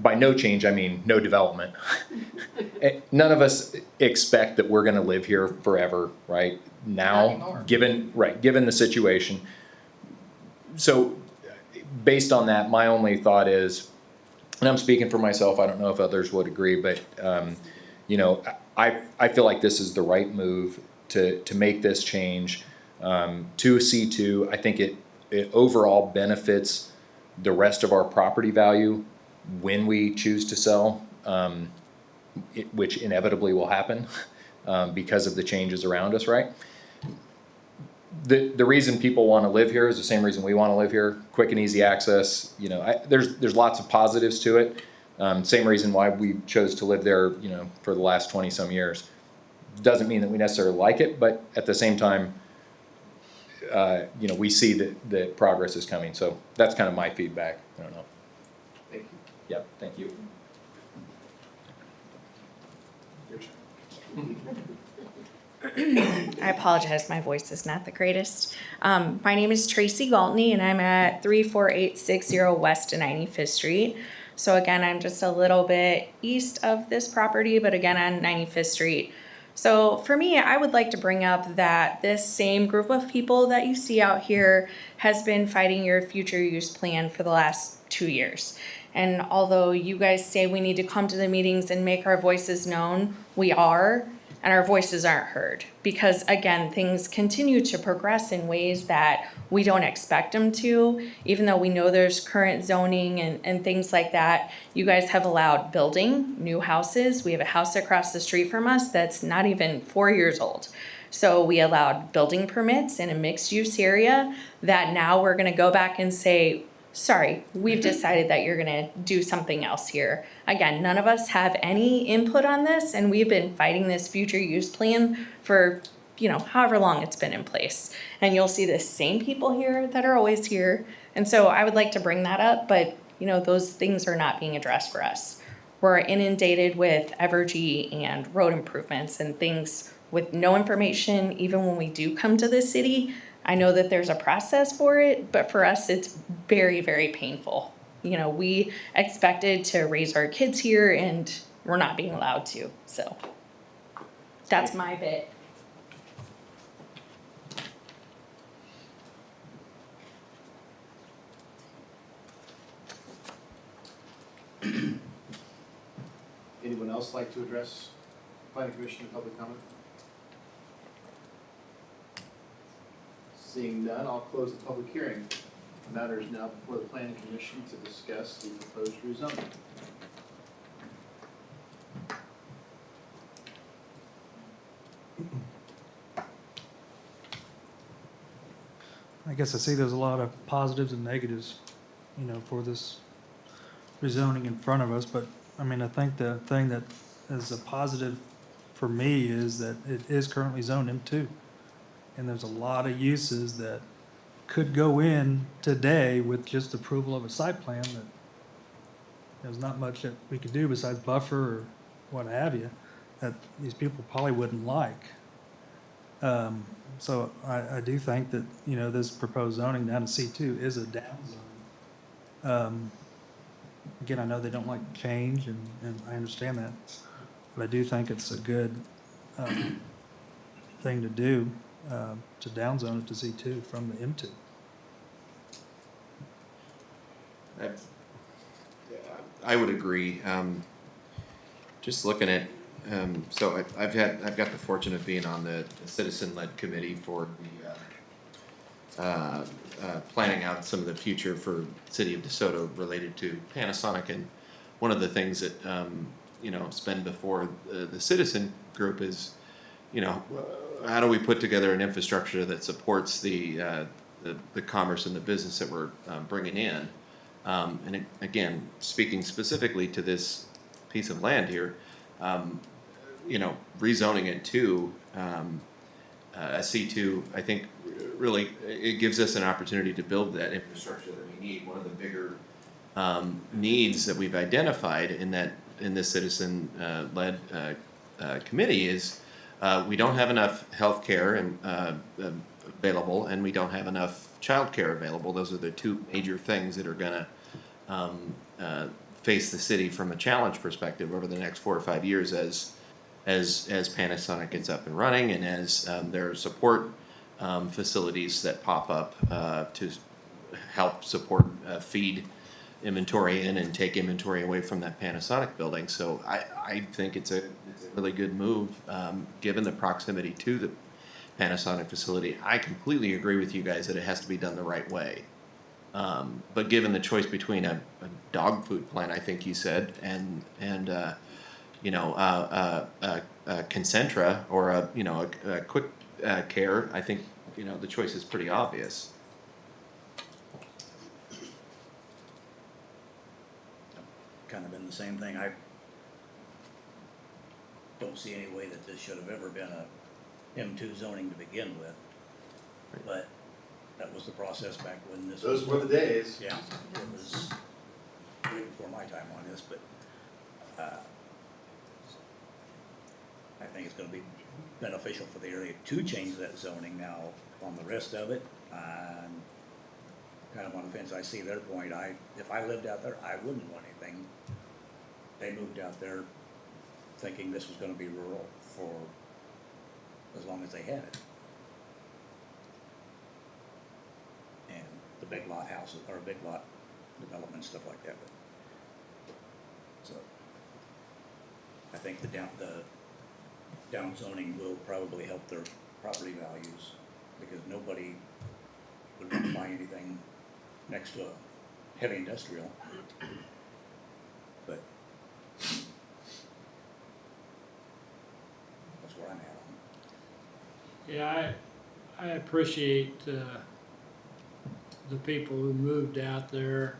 S15: by no change, I mean no development. None of us expect that we're going to live here forever, right? Now, given the situation. So based on that, my only thought is, and I'm speaking for myself, I don't know if others would agree, but you know, I feel like this is the right move to make this change to C2. I think it overall benefits the rest of our property value when we choose to sell, which inevitably will happen because of the changes around us, right? The reason people want to live here is the same reason we want to live here: quick and easy access. You know, there's lots of positives to it. Same reason why we chose to live there, you know, for the last 20 some years. Doesn't mean that we necessarily like it, but at the same time, you know, we see that progress is coming. So that's kind of my feedback. I don't know.
S8: Thank you.
S15: Yep, thank you.
S16: I apologize, my voice is not the greatest. My name is Tracy Galtney, and I'm at 34860 West 95th Street. So again, I'm just a little bit east of this property, but again on 95th Street. So for me, I would like to bring up that this same group of people that you see out here has been fighting your future use plan for the last 2 years. And although you guys say we need to come to the meetings and make our voices known, we are, and our voices aren't heard. Because again, things continue to progress in ways that we don't expect them to, even though we know there's current zoning and things like that. You guys have allowed building new houses. We have a house across the street from us that's not even 4 years old. So we allowed building permits in a mixed use area that now we're gonna go back and say, sorry, we've decided that you're gonna do something else here. Again, none of us have any input on this, and we've been fighting this future use plan for, you know, however long it's been in place. And you'll see the same people here that are always here. And so I would like to bring that up, but you know, those things are not being addressed for us. We're inundated with Evergy and road improvements and things with no information, even when we do come to the city. I know that there's a process for it, but for us, it's very, very painful. You know, we expected to raise our kids here and we're not being allowed to. So that's my bit.
S8: Anyone else like to address planning commission and public comment? Seeing none, I'll close the public hearing. The matter is now before the planning commission to discuss the proposed rezoning.
S10: I guess I see there's a lot of positives and negatives, you know, for this rezoning in front of us, but I mean, I think the thing that is a positive for me is that it is currently zoned M2. And there's a lot of uses that could go in today with just approval of a site plan that there's not much that we could do besides buffer or what have you, that these people probably wouldn't like. So I do think that, you know, this proposed zoning down to C2 is a down zone. Again, I know they don't like change, and I understand that, but I do think it's a good thing to do, to downzone it to C2 from the M2.
S9: I would agree. Just looking at, so I've got the fortune of being on the citizen-led committee for the planning out some of the future for City of DeSoto related to Panasonic, and one of the things that you know, has been before the citizen group is, you know, how do we put together an infrastructure that supports the commerce and the business that we're bringing in. And again, speaking specifically to this piece of land here, rezoning it to a C2, I think really it gives us an opportunity to build that infrastructure that we need. One of the bigger needs that we've identified in this citizen led committee is we don't have enough health care available, and we don't have enough childcare available. Those are the two major things that are going to face the city from a challenge perspective over the next 4 or 5 years as Panasonic gets up and running, and as there are support facilities that pop up to help support feed inventory in and take inventory away from that Panasonic building. So I think it's a really good move given the proximity to the Panasonic facility. I completely agree with you guys that it has to be done the right way. But given the choice between a dog food plant, I think you said, and Concentra or a quick care, I think the choice is pretty obvious.
S13: Kind of been the same thing. I don't see any way that this should have ever been a M2 zoning to begin with. But that was the process back when this
S1: Those were the days.
S13: Yeah, it was way before my time on this, but I think it's gonna be beneficial for the area to change that zoning. Now, on the rest of it, I'm kind of on the fence. I see their point. If I lived out there, I wouldn't want anything. They moved out there thinking this was gonna be rural for as long as they had it. And the big lot houses, or big lot development, stuff like that. So, I think the down zoning will probably help their property values, because nobody would want to buy anything next to a heavy industrial. But that's where I'm at on it.
S12: Yeah, I appreciate the people who moved out there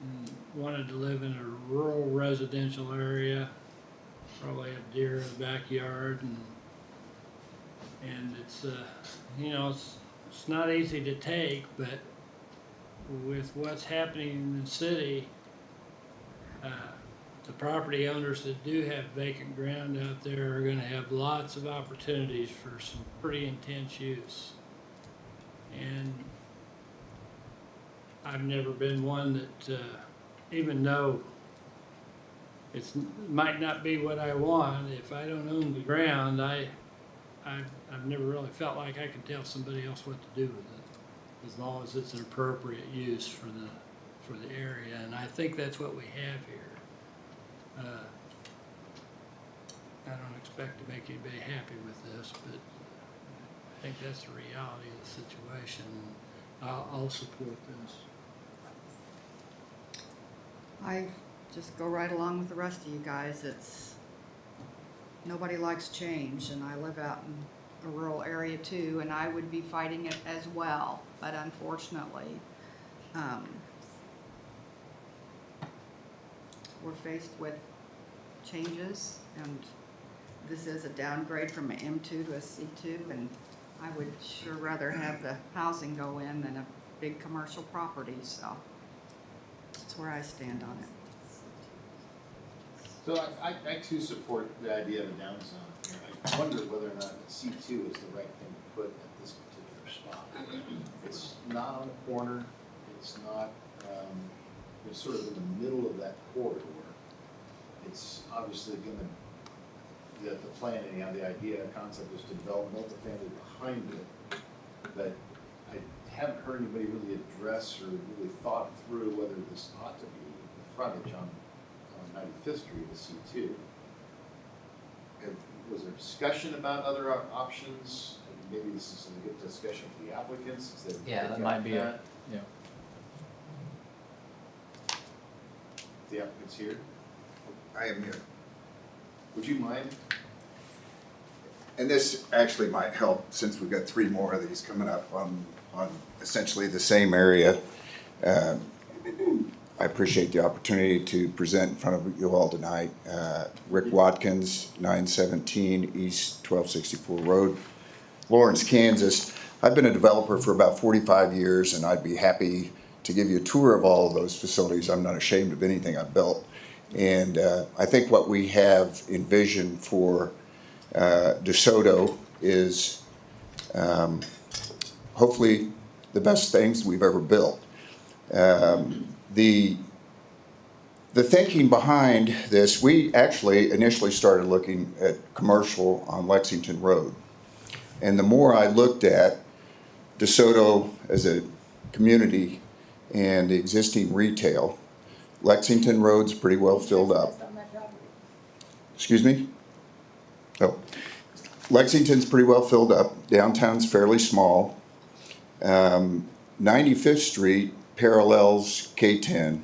S12: and wanted to live in a rural residential area, probably have deer in the backyard, and it's it's not easy to take, but with what's happening in the city, the property owners that do have vacant ground out there are going to have lots of opportunities for some pretty intense use. And I've never been one that, even though it might not be what I want, if I don't own the ground, I've never really felt like I can tell somebody else what to do with it, as long as it's an appropriate use for the area. And I think that's what we have here. I don't expect to make anybody happy with this, but I think that's the reality of the situation. I'll support this.
S14: I just go right along with the rest of you guys. Nobody likes change, and I live out in a rural area too, and I would be fighting it as well, but unfortunately, we're faced with changes, and this is a downgrade from an M2 to a C2, and I would sure rather have the housing go in than a big commercial property, so that's where I stand on it.
S8: So I too support the idea of a down zone. I wonder whether or not C2 is the right thing to put at this particular spot. It's not on the corner, it's not, it's sort of in the middle of that corridor. It's obviously gonna, the plan, anyhow, the idea, the concept is to develop multifamily behind it. But I haven't heard anybody really address or really thought through whether this ought to be the frontage on 95th Street as C2. Was there discussion about other options? And maybe this is a good discussion for the applicants.
S4: Yeah, that might be
S8: the applicants here.
S17: I am here.
S8: Would you mind?
S17: And this actually might help, since we've got 3 more of these coming up on essentially the same area. I I appreciate the opportunity to present in front of you all tonight. Rick Watkins, 917 East 1264 Road, Lawrence, Kansas. I've been a developer for about 45 years, and I'd be happy to give you a tour of all of those facilities. I'm not ashamed of anything I've built. And I think what we have envisioned for DeSoto is hopefully the best things we've ever built. The thinking behind this, we actually initially started looking at commercial on Lexington Road. And the more I looked at DeSoto as a community and the existing retail, Lexington Road's pretty well filled up. Excuse me? Oh, Lexington's pretty well filled up. Downtown's fairly small. 95th Street parallels K10,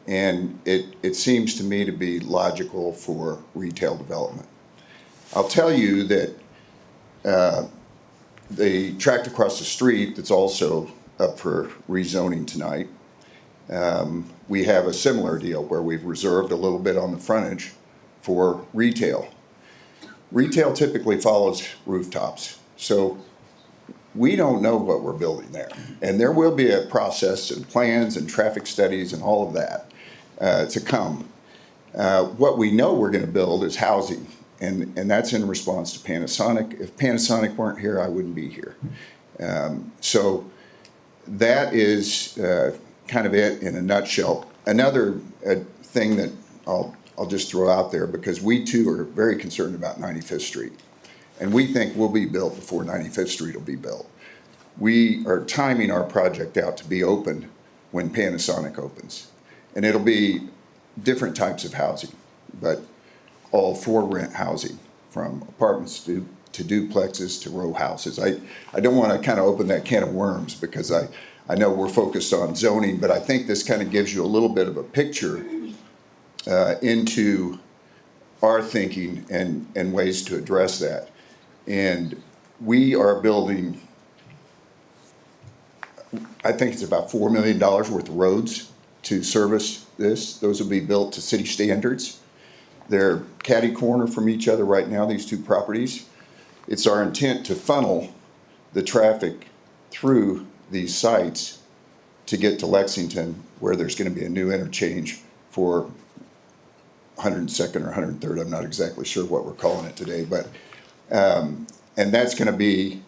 S17: and it seems to me to be logical for retail development. I'll tell you that the tract across the street that's also up for rezoning tonight, we have a similar deal where we've reserved a little bit on the frontage for retail. Retail typically follows rooftops, so we don't know what we're building there. And there will be a process and plans and traffic studies and all of that to come. What we know we're going to build is housing, and that's in response to Panasonic. If Panasonic weren't here, I wouldn't be here. So that is kind of it in a nutshell. Another thing that I'll just throw out there, because we too are very concerned about 95th Street. And we think we'll be built before 95th Street will be built. We are timing our project out to be open when Panasonic opens. And it'll be different types of housing, but all for rent housing, from apartments to duplexes to row houses. I don't want to kind of open that can of worms, because I know we're focused on zoning, but I think this kind of gives you a little bit of a picture into our thinking and ways to address that. And we are building, I think it's about $4 million worth of roads to service this. Those will be built to city standards. They're catty corner from each other right now, these two properties. It's our intent to funnel the traffic through these sites to get to Lexington, where there's going to be a new interchange for 102nd or 103rd. I'm not exactly sure what we're calling it today, but and that's going to be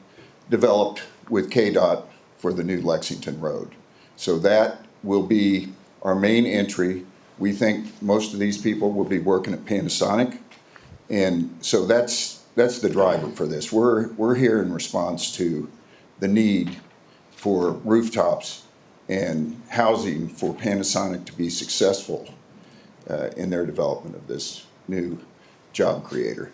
S17: developed with KDOT for the new Lexington Road. So that will be our main entry. We think most of these people will be working at Panasonic, and so that's the driver for this. We're here in response to the need for rooftops and housing for Panasonic to be successful in their development of this new job creator.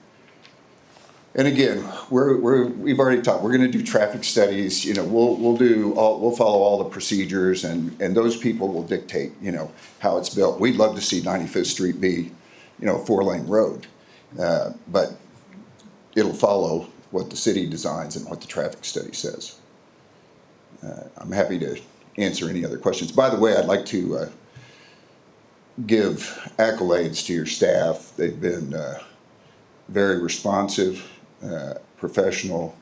S17: And again, we've already talked. We're going to do traffic studies. You know, we'll follow all the procedures, and those people will dictate, you know, how it's built. We'd love to see 95th Street be, you know, a 4-lane road, but it'll follow what the city designs and what the traffic study says. I'm happy to answer any other questions. By the way, I'd like to give accolades to your staff. They've been very responsive, professional,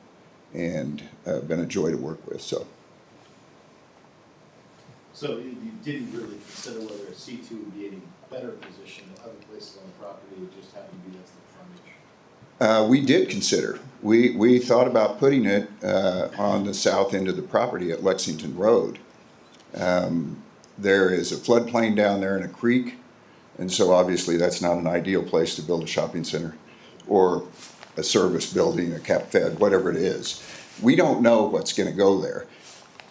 S17: and been a joy to work with. So
S1: you didn't really consider whether a C2 would be any better position than other places on the property, it just happened to be that's the frontage?
S17: we did consider. We thought about putting it on the south end of the property at Lexington Road. There is a floodplain down there and a creek, and so obviously that's not an ideal place to build a shopping center or a service building, a Cap Fed, whatever it is. We don't know what's going to go there.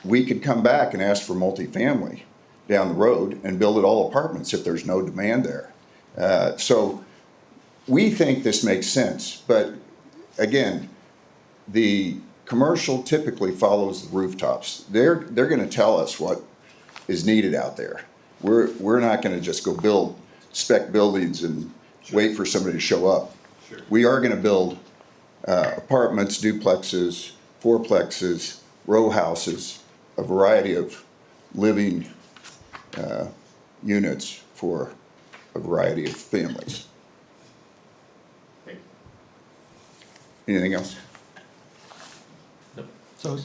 S17: We could come back and ask for multifamily down the road and build it all apartments if there's no demand there. So we think this makes sense, but again, the commercial typically follows the rooftops. They're going to tell us what is needed out there. We're not going to just go build spec buildings and wait for somebody to show up.
S1: Sure.
S17: We are going to build apartments, duplexes, fourplexes, row houses, a variety of living units for a variety of families.
S8: Thank
S17: Anything else?
S10: So,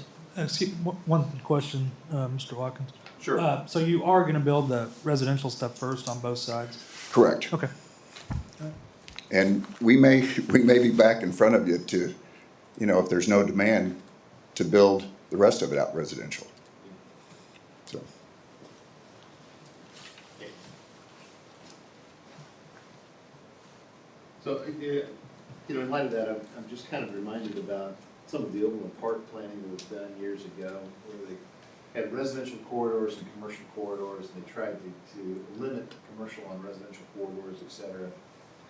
S10: one question, Mr. Watkins.
S17: Sure.
S10: So you are gonna build the residential stuff first on both sides?
S17: Correct.
S10: Okay.
S17: And we may be back in front of you to, if there's no demand, to build the rest of it out residential. So,
S8: So, in light of that, I'm just kind of reminded about some of the Overland Park planning that was done years ago, where they had residential corridors and commercial corridors, and they tried to limit commercial on residential corridors, et cetera.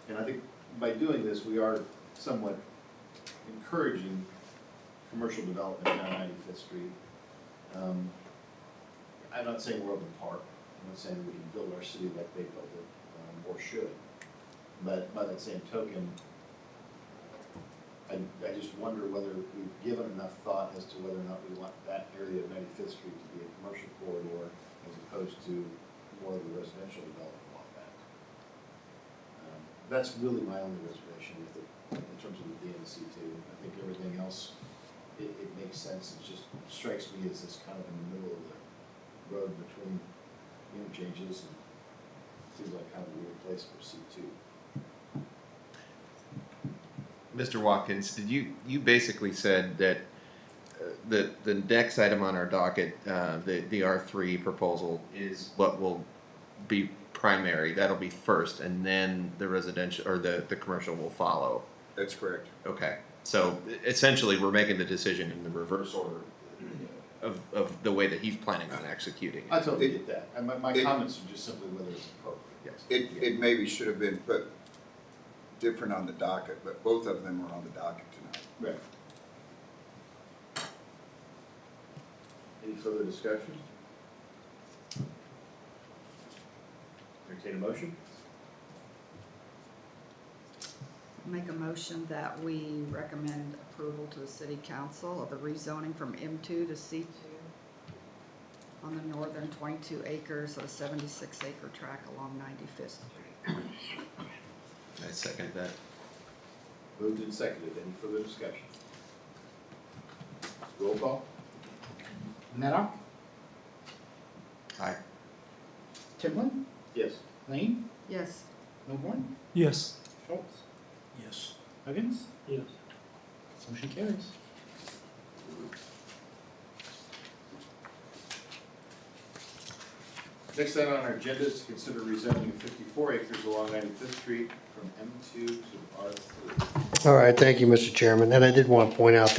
S8: And I think by doing this, we are somewhat encouraging commercial development down 95th Street. I'm not saying we're Overland Park. I'm not saying we can build our city like they built it, or should. But by that same token, I just wonder whether we've given enough thought as to whether or not we want that area of 95th Street to be a commercial corridor as opposed to more of the residential development along that. That's really my only reservation with it, in terms of the DNC too. I think everything else, it makes sense. It just strikes me as this kind of in the middle of the road between interchanges, and seems like kind of a weird place for C2.
S9: Mr. Watkins, you basically said that the next item on our docket, the R3 proposal, is what will be primary. That'll be first, and then the residential or the commercial will follow.
S17: that's correct.
S9: Okay, so essentially we're making the decision in the reverse order of the way that he's planning on executing it.
S8: I totally get that. And my comments are just simply whether it's appropriate.
S9: Yes.
S17: It maybe should have been put different on the docket, but both of them are on the docket tonight.
S8: Right. Any further discussion? Entertain a motion?
S14: Make a motion that we recommend approval to the city council of the rezoning from M2 to C2 on the northern 22 acres of a 76-acre tract along 95th Street.
S9: I second that.
S8: Moved and seconded. Any further discussion? Roll call?
S7: Maddox,
S9: Aye.
S7: Timlin,
S8: Yes.
S7: Lane,
S14: Yes.
S7: Milborn,
S10: Yes.
S7: Schultz,
S13: Yes.
S7: Huggins,
S12: Yes.
S7: motion carries.
S8: Next item on our agenda is to consider rezoning of 54 acres along 95th Street from M2 to R3.
S11: All right, thank you, Mr. Chairman. And I did want to point out,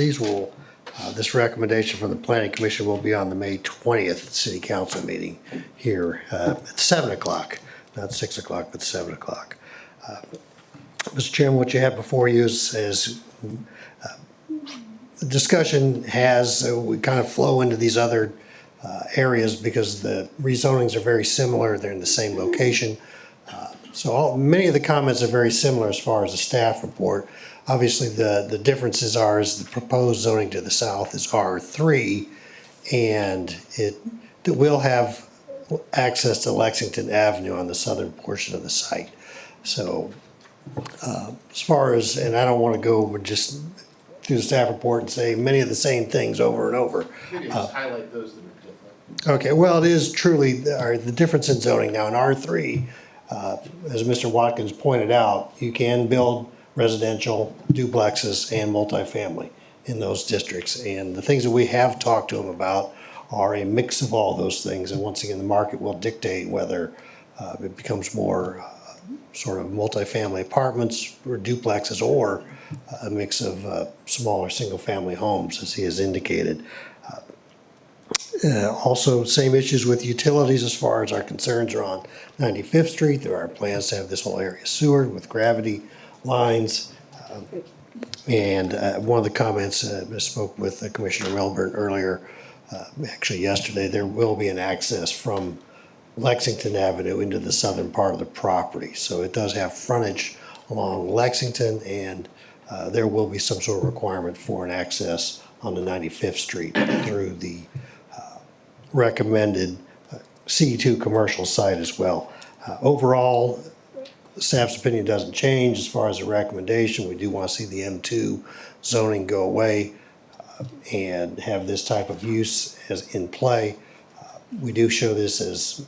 S11: this recommendation from the Planning Commission will be on the May 20th City Council meeting here at 7 o'clock, not 6 o'clock, but 7 o'clock. Mr. Chairman, what you have before you is the discussion we kind of flow into these other areas because the rezonings are very similar. They're in the same location. Many of the comments are very similar as far as the staff report. Obviously, the differences is the proposed zoning to the south is R3, and it will have access to Lexington Avenue on the southern portion of the site. So as far as, and I don't want to go over just through the staff report and say many of the same things over and over.
S8: Maybe just highlight those that are different.
S11: Okay, well, it is truly the difference in zoning. Now, in R3, as Mr. Watkins pointed out, you can build residential duplexes and multifamily in those districts. And the things that we have talked to them about are a mix of all those things. And once again, the market will dictate whether it becomes more sort of multifamily apartments or duplexes, or a mix of smaller single-family homes, as he has indicated. Also, same issues with utilities as far as our concerns are on 95th Street. There are plans to have this whole area sewered with gravity lines. And one of the comments, I spoke with Commissioner Milburn earlier, actually yesterday, there will be an access from Lexington Avenue into the southern part of the property. So it does have frontage along Lexington, and there will be some sort of requirement for an access on the 95th Street through the recommended C2 commercial site as well. Overall, staff's opinion doesn't change as far as the recommendation. We do want to see the M2 zoning go away and have this type of use as in play. We do show this as,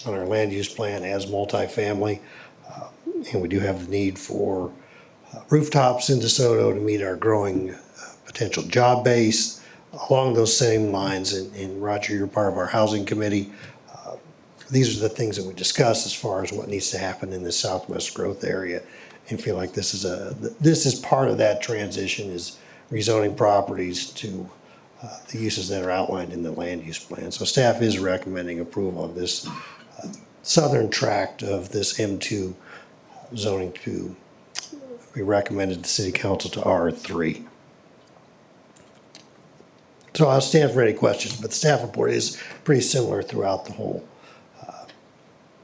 S11: on our land use plan, as multifamily. And we do have the need for rooftops in DeSoto to meet our growing potential job base. Along those same lines, and Roger, you're part of our housing committee. These are the things that we discuss as far as what needs to happen in the southwest growth area, and feel like this is part of that transition, is rezoning properties to the uses that are outlined in the land use plan. So staff is recommending approval of this southern tract of this M2 zoning to be recommended to the city council to R3. So I'll stand for any questions, but the staff report is pretty similar throughout the whole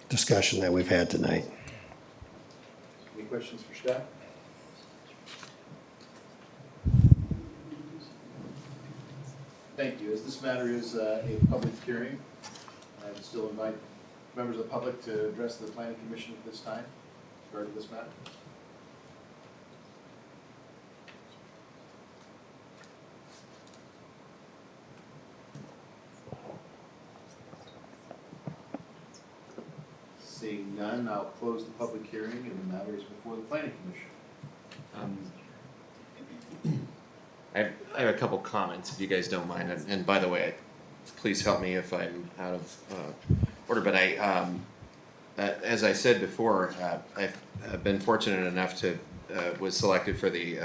S11: discussion that we've had tonight.
S8: Any questions for staff? Thank you. As this matter is a public hearing, I would still invite members of the public to address the planning commission at this time regarding this matter. Seeing none, I'll close the public hearing and the matter is before the planning commission.
S9: I have a couple comments, if you guys don't mind, and by the way, please help me if I'm out of order, but as I said before, I've been fortunate enough to, was selected for the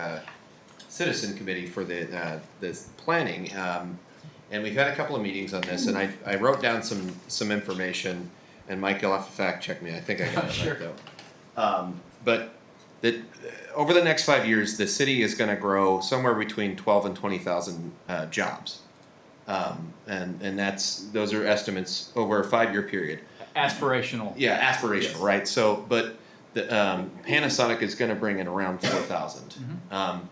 S9: citizen committee for this planning, and we've had a couple of meetings on this, and I wrote down some information, and Mike, you'll have to fact check me, I think I got it right though. But that over the next 5 years, the city is going to grow somewhere between 12 and 20,000 jobs, and those are estimates over a 5-year period.
S4: Aspirational.
S9: Yeah, aspirational,
S4: yes.
S9: right? So, but the Panasonic is going to bring in around 4,000.
S4: Mm-hmm.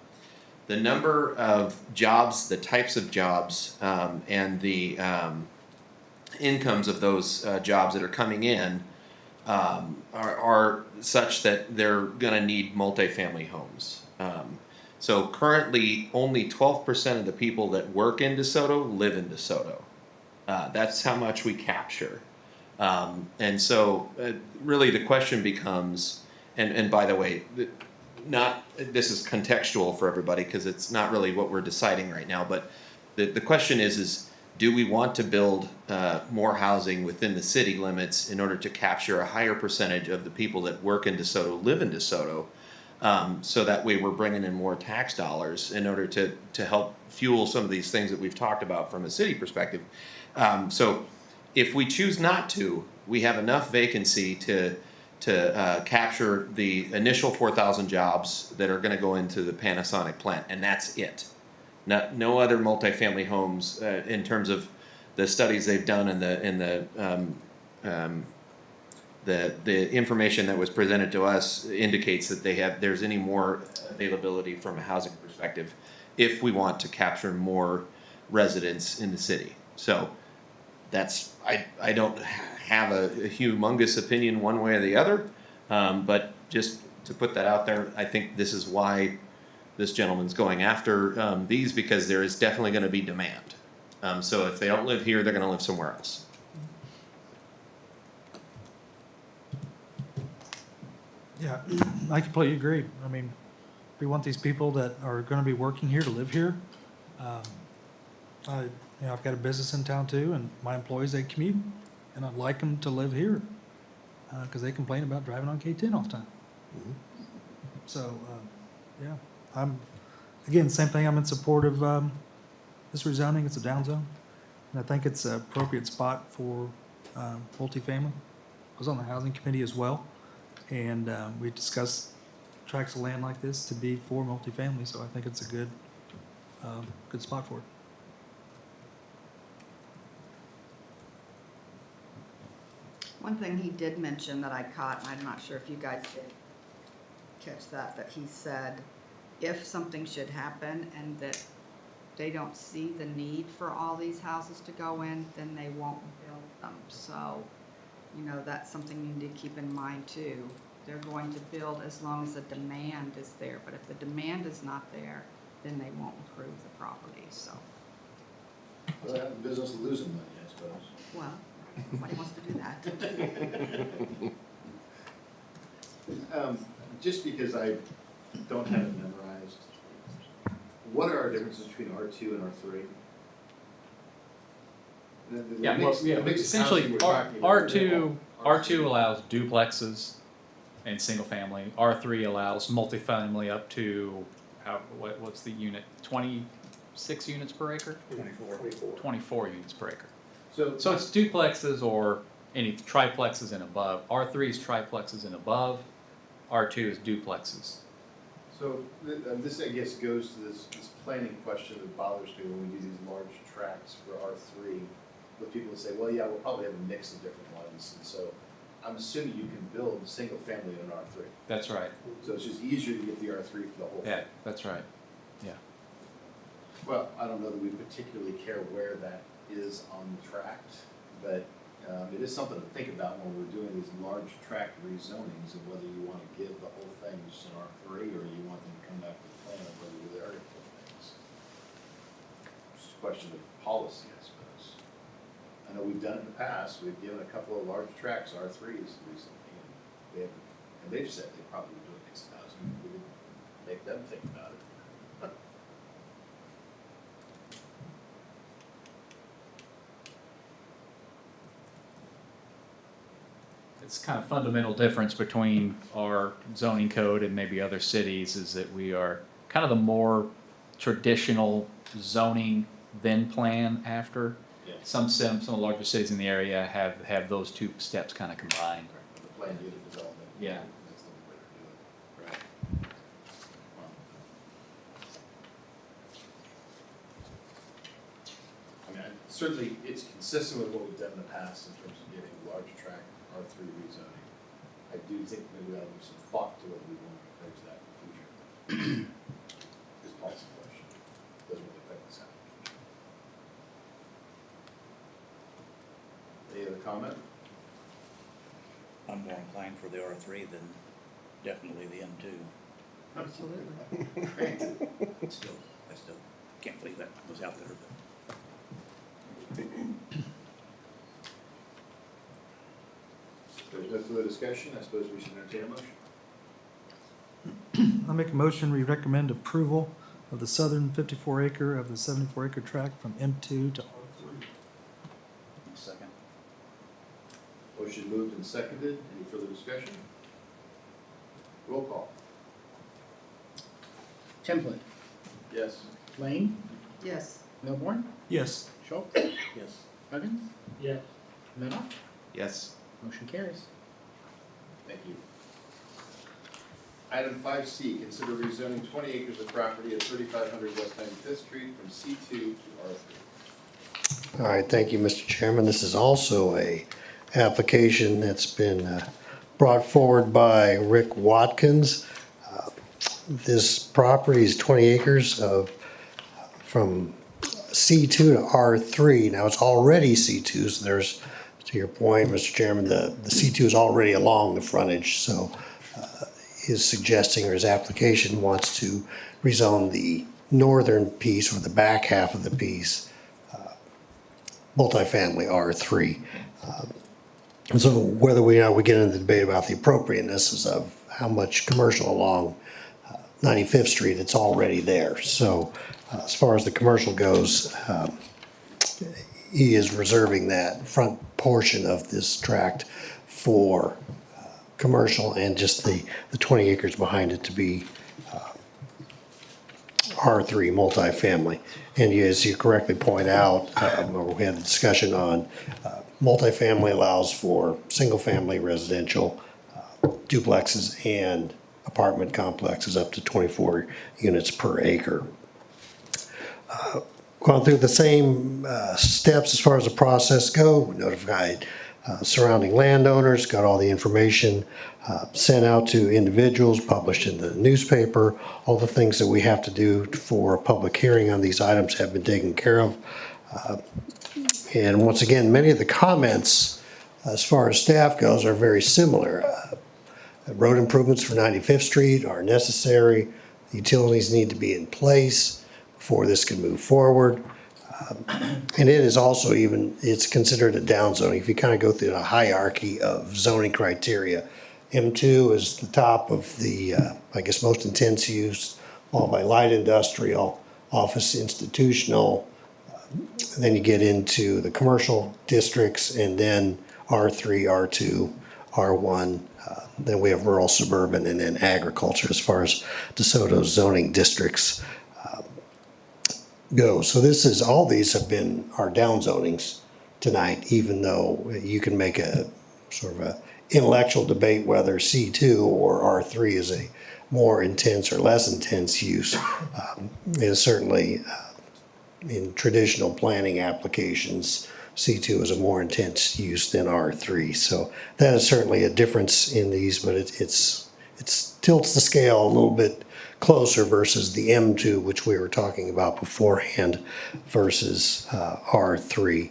S9: The number of jobs, the types of jobs, and the incomes of those jobs that are coming in are such that they're going to need multifamily homes. So currently, only 12% of the people that work in DeSoto live in DeSoto. That's how much we capture. And so really the question becomes, and by the way, this is contextual for everybody because it's not really what we're deciding right now, but the question is do we want to build more housing within the city limits in order to capture a higher percentage of the people that work in DeSoto live in DeSoto, so that way we're bringing in more tax dollars in order to help fuel some of these things that we've talked about from a city perspective. So if we choose not to, we have enough vacancy to capture the initial 4,000 jobs that are going to go into the Panasonic plant, and that's it. No other multifamily homes in terms of the studies they've done and the information that was presented to us indicates that there's any more availability from a housing perspective if we want to capture more residents in the city. So that's I don't have a humongous opinion one way or the other, but just to put that out there, I think this is why this gentleman's going after these, because there is definitely going to be demand. So if they don't live here, they're going to live somewhere else.
S10: Yeah, I completely agree. I mean, we want these people that are going to be working here to live here. I've got a business in town too, and my employees, they commute, and I'd like them to live here because they complain about driving on K10 all the time.
S11: Mm-hmm.
S10: So, yeah, again, same thing. I'm in support of this rezoning. It's a down zone, and I think it's an appropriate spot for multifamily. I was on the housing committee as well, and we discussed tracts of land like this to be for multifamily. So I think it's a good spot for it.
S14: One thing he did mention that I caught, and I'm not sure if you guys did catch that he said if something should happen and that they don't see the need for all these houses to go in, then they won't build them. So, you know, that's something you need to keep in mind too. They're going to build as long as the demand is there, but if the demand is not there, then they won't improve the property, so.
S8: Well, they're in the business of losing money, I suppose.
S14: Well, nobody wants to do that.
S8: Just because I don't have it memorized, what are our differences between R2 and R3?
S4: Yeah, well, yeah, essentially, R2 allows duplexes and single family. R3 allows multifamily up to, what's the unit, 26 units per acre? 24 units per acre. So it's duplexes or any triplexes and above. R3 is triplexes and above. R2 is duplexes.
S8: So this, I guess, goes to this planning question that bothers me when we do these large tracts for R3. With people that say, well, yeah, we'll probably have a mix of different ones. And so I'm assuming you can build single family in an R3.
S4: That's right.
S8: So it's just easier to get the R3 for the whole thing.
S4: Yeah, that's right. Yeah.
S8: Well, I don't know that we particularly care where that is on the tract, but it is something to think about when we're doing these large tract rezonings of whether you want to give the whole thing just an R3 or you want them to come back with a plan of whether they are going to put things. It's just a question of policy, I suppose. I know we've done it in the past. We've given a couple of large tracts R3s recently, and they've said they probably would do it next housing. We would make them think about it.
S4: It's kind of fundamental difference between our zoning code and maybe other cities is that we are kind of the more traditional zoning then plan after.
S8: Yeah.
S4: Some of the larger cities in the area have those two steps kind of combined.
S8: The planned unit development.
S4: Yeah.
S8: That's the way to do it. Right. I mean, certainly it's consistent with what we've done in the past in terms of getting large tract R3 rezoning. I do think maybe we ought to give some thought to whether we want to encourage that in the future. It's a policy question. Doesn't really affect this application. Any other comment?
S13: I'm more inclined for the R3 than definitely the M2.
S14: Absolutely.
S8: Great.
S13: I still can't believe that was out there, but.
S8: If there's no further discussion, I suppose we should entertain a motion.
S10: I make a motion, we recommend approval of the southern 54 acre of the 74 acre tract from M2 to R3.
S13: Second.
S8: Motion moved and seconded. Any further discussion? Roll call.
S7: Template,
S8: Yes.
S7: Lane,
S14: Yes.
S7: Milborn,
S10: Yes.
S7: Schultz,
S13: Yes.
S7: Huggins,
S12: Yes.
S7: Menoff,
S9: Yes.
S7: motion carries.
S8: Thank you. Item 5C, consider rezoning 20 acres of property at 3500 West 95th Street from C2 to R3.
S11: All right, thank you, Mr. Chairman. This is also a application that's been brought forward by Rick Watkins. This property is 20 acres from C2 to R3. Now, it's already C2, so there's, to your point, Mr. Chairman, the C2 is already along the frontage, so his suggesting or his application wants to rezone the northern piece or the back half of the piece multifamily R3. And so whether we get into the debate about the appropriateness of how much commercial along 95th Street, it's already there. So as far as the commercial goes, he is reserving that front portion of this tract for commercial and just the 20 acres behind it to be R3 multifamily. And as you correctly point out, we had a discussion on multifamily allows for single-family residential duplexes and apartment complexes up to 24 units per acre. Gone through the same steps as far as the process go. We notified surrounding landowners, got all the information sent out to individuals, published in the newspaper. All the things that we have to do for a public hearing on these items have been taken care of. And once again, many of the comments, as far as staff goes, are very similar. Road improvements for 95th Street are necessary. Utilities need to be in place before this can move forward. And it is also it's considered a down zoning. If you kind of go through the hierarchy of zoning criteria, M2 is the top of the, I guess, most intense use, followed by light industrial, office institutional. Then you get into the commercial districts, and then R3, R2, R1. Then we have rural, suburban, and then agriculture as far as DeSoto's zoning districts go. So all these have been our down zonings tonight, even though you can make a sort of a intellectual debate whether C2 or R3 is a more intense or less intense use. Is certainly in traditional planning applications, C2 is a more intense use than R3. So that is certainly a difference in these, but it tilts the scale a little bit closer versus the M2, which we were talking about beforehand, versus R3.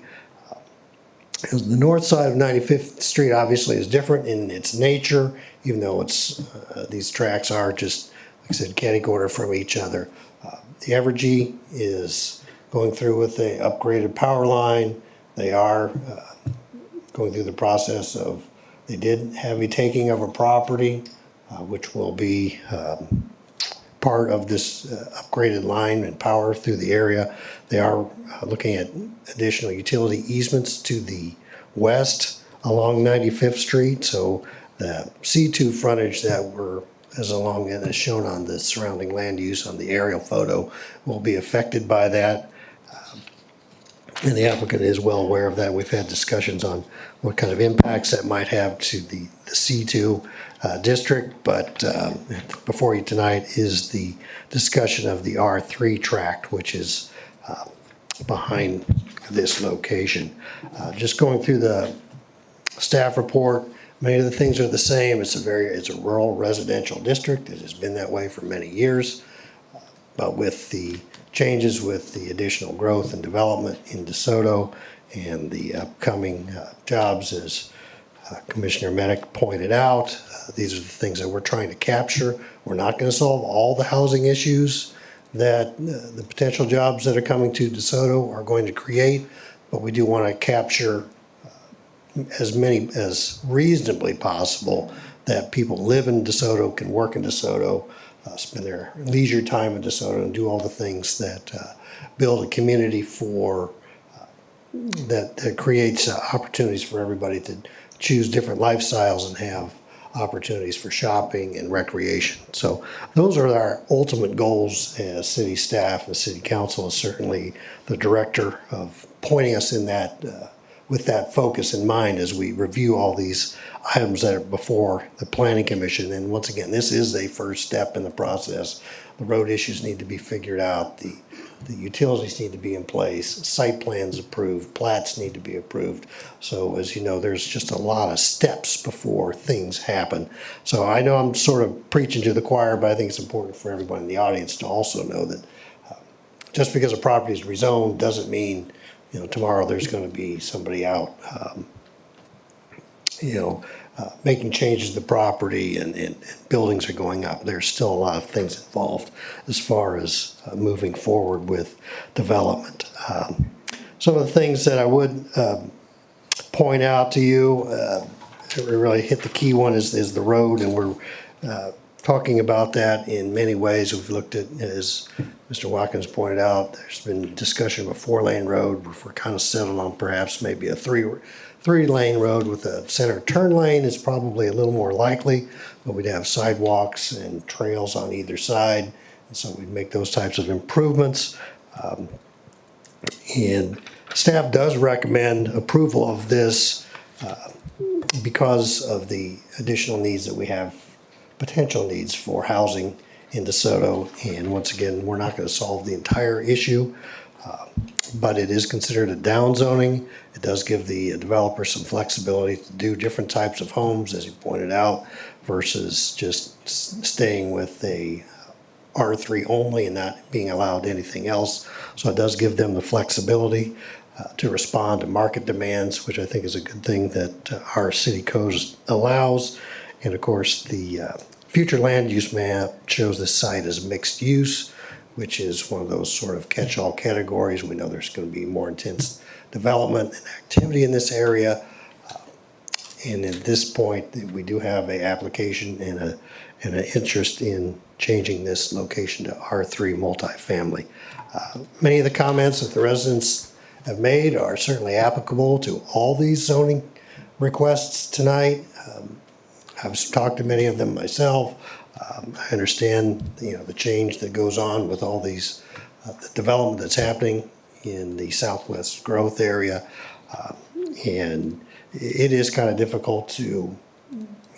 S11: The north side of 95th Street obviously is different in its nature, even though these tracks are just, like I said, catty-corner from each other. The Evergy is going through with the upgraded power line. They are going through the process of, they did have a taking of a property, which will be part of this upgraded line and power through the area. They are looking at additional utility easements to the west along 95th Street. So the C2 frontage that is along and is shown on the surrounding land use on the aerial photo will be affected by that. And the applicant is well aware of that. We've had discussions on what kind of impacts that might have to the C2 district, but before you tonight is the discussion of the R3 tract, which is behind this location. Just going through the staff report, many of the things are the same. It's a rural residential district. It has been that way for many years, but with the changes with the additional growth and development in DeSoto and the upcoming jobs, as Commissioner Medic pointed out, these are the things that we're trying to capture. We're not going to solve all the housing issues that the potential jobs that are coming to DeSoto are going to create, but we do want to capture as many as reasonably possible that people live in DeSoto, can work in DeSoto, spend their leisure time in DeSoto, and do all the things that build a community that creates opportunities for everybody to choose different lifestyles and have opportunities for shopping and recreation. So those are our ultimate goals as city staff. The city council is certainly the director of pointing us in that with that focus in mind as we review all these items that are before the planning commission. And once again, this is a first step in the process. The road issues need to be figured out. The utilities need to be in place, site plans approved, plats need to be approved. So as you know, there's just a lot of steps before things happen. So I know I'm sort of preaching to the choir, but I think it's important for everyone in the audience to also know that just because a property is rezoned doesn't mean, tomorrow there's going to be somebody out, making changes to the property and buildings are going up. There's still a lot of things involved as far as moving forward with development. Some of the things that I would point out to you, really hit the key one is the road, and we're talking about that in many ways. We've looked at, as Mr. Watkins pointed out, there's been discussion of a 4-lane road. We're kind of settled on perhaps maybe a three-lane road with a center turn lane is probably a little more likely, but we'd have sidewalks and trails on either side, and so we'd make those types of improvements. And staff does recommend approval of this because of the additional needs that we have, potential needs for housing in DeSoto. And once again, we're not going to solve the entire issue. but it is considered a down zoning. It does give the developer some flexibility to do different types of homes, as you pointed out, versus just staying with a R3 only and not being allowed anything else. So it does give them the flexibility to respond to market demands, which I think is a good thing that our city code allows. And of course, the future land use map shows this site as mixed use, which is one of those sort of catch-all categories. We know there's going to be more intense development and activity in this area. And at this point, we do have an application and an interest in changing this location to R3 multifamily. Many of the comments that the residents have made are certainly applicable to all these zoning requests tonight. I've talked to many of them myself. I understand, the change that goes on with all these, the development that's happening in the southwest growth area. And it is kind of difficult to,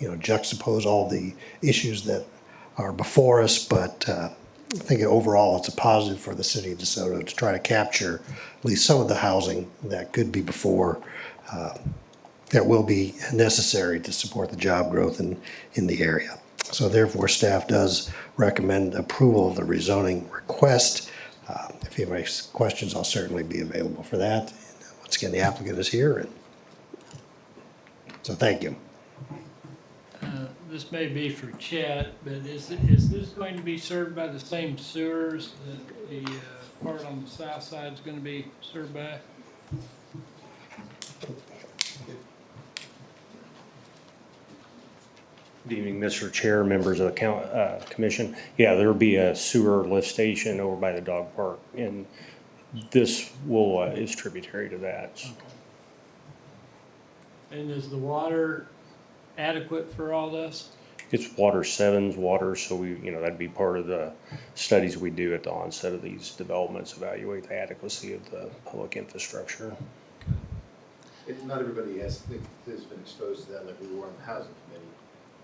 S11: juxtapose all the issues that are before us, but I think overall it's a positive for the city of DeSoto to try to capture at least some of the housing that could be before, that will be necessary to support the job growth in the area. So therefore, staff does recommend approval of the rezoning request. If you have any questions, I'll certainly be available for that. And once again, the applicant is here, and so thank you.
S12: This may be for Chet, but is this going to be served by the same sewers that the part on the south side is going to be served by?
S18: Good evening, Mr. Chair, members of the commission. Yeah, there'll be a sewer lift station over by the dog park, and this is tributary to that.
S12: And is the water adequate for all this?
S18: It's water sevens water, so that'd be part of the studies we do at the onset of these developments, evaluate the adequacy of the public infrastructure.
S8: Not everybody has been exposed to that like we were on the housing committee.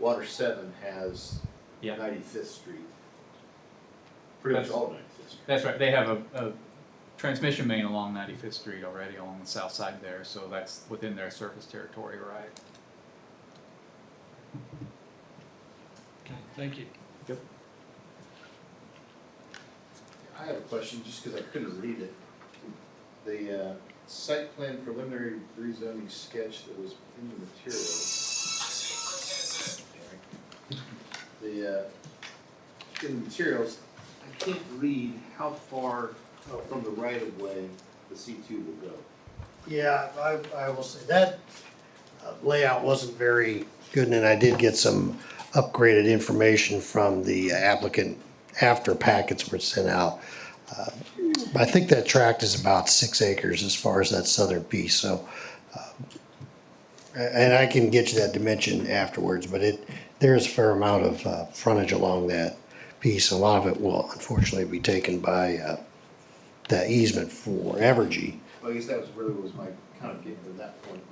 S8: Water 7 has 95th Street. Pretty much all of 95th Street.
S4: That's right. They have a transmission main along 95th Street already along the south side there, so that's within their service territory, right?
S12: Okay, thank you.
S4: Yep.
S8: I have a question just because I couldn't read it. The site plan preliminary rezoning sketch that was in the materials. In the materials, I can't read how far from the right of way the C2 will go.
S11: Yeah, I will say that layout wasn't very good, and I did get some upgraded information from the applicant after packets were sent out. I think that tract is about 6 acres as far as that southern piece, so, and I can get you that dimension afterwards, but there is a fair amount of frontage along that piece. A lot of it will unfortunately be taken by that easement for Evergy.
S8: Well, I guess that was really my kind of getting to that point,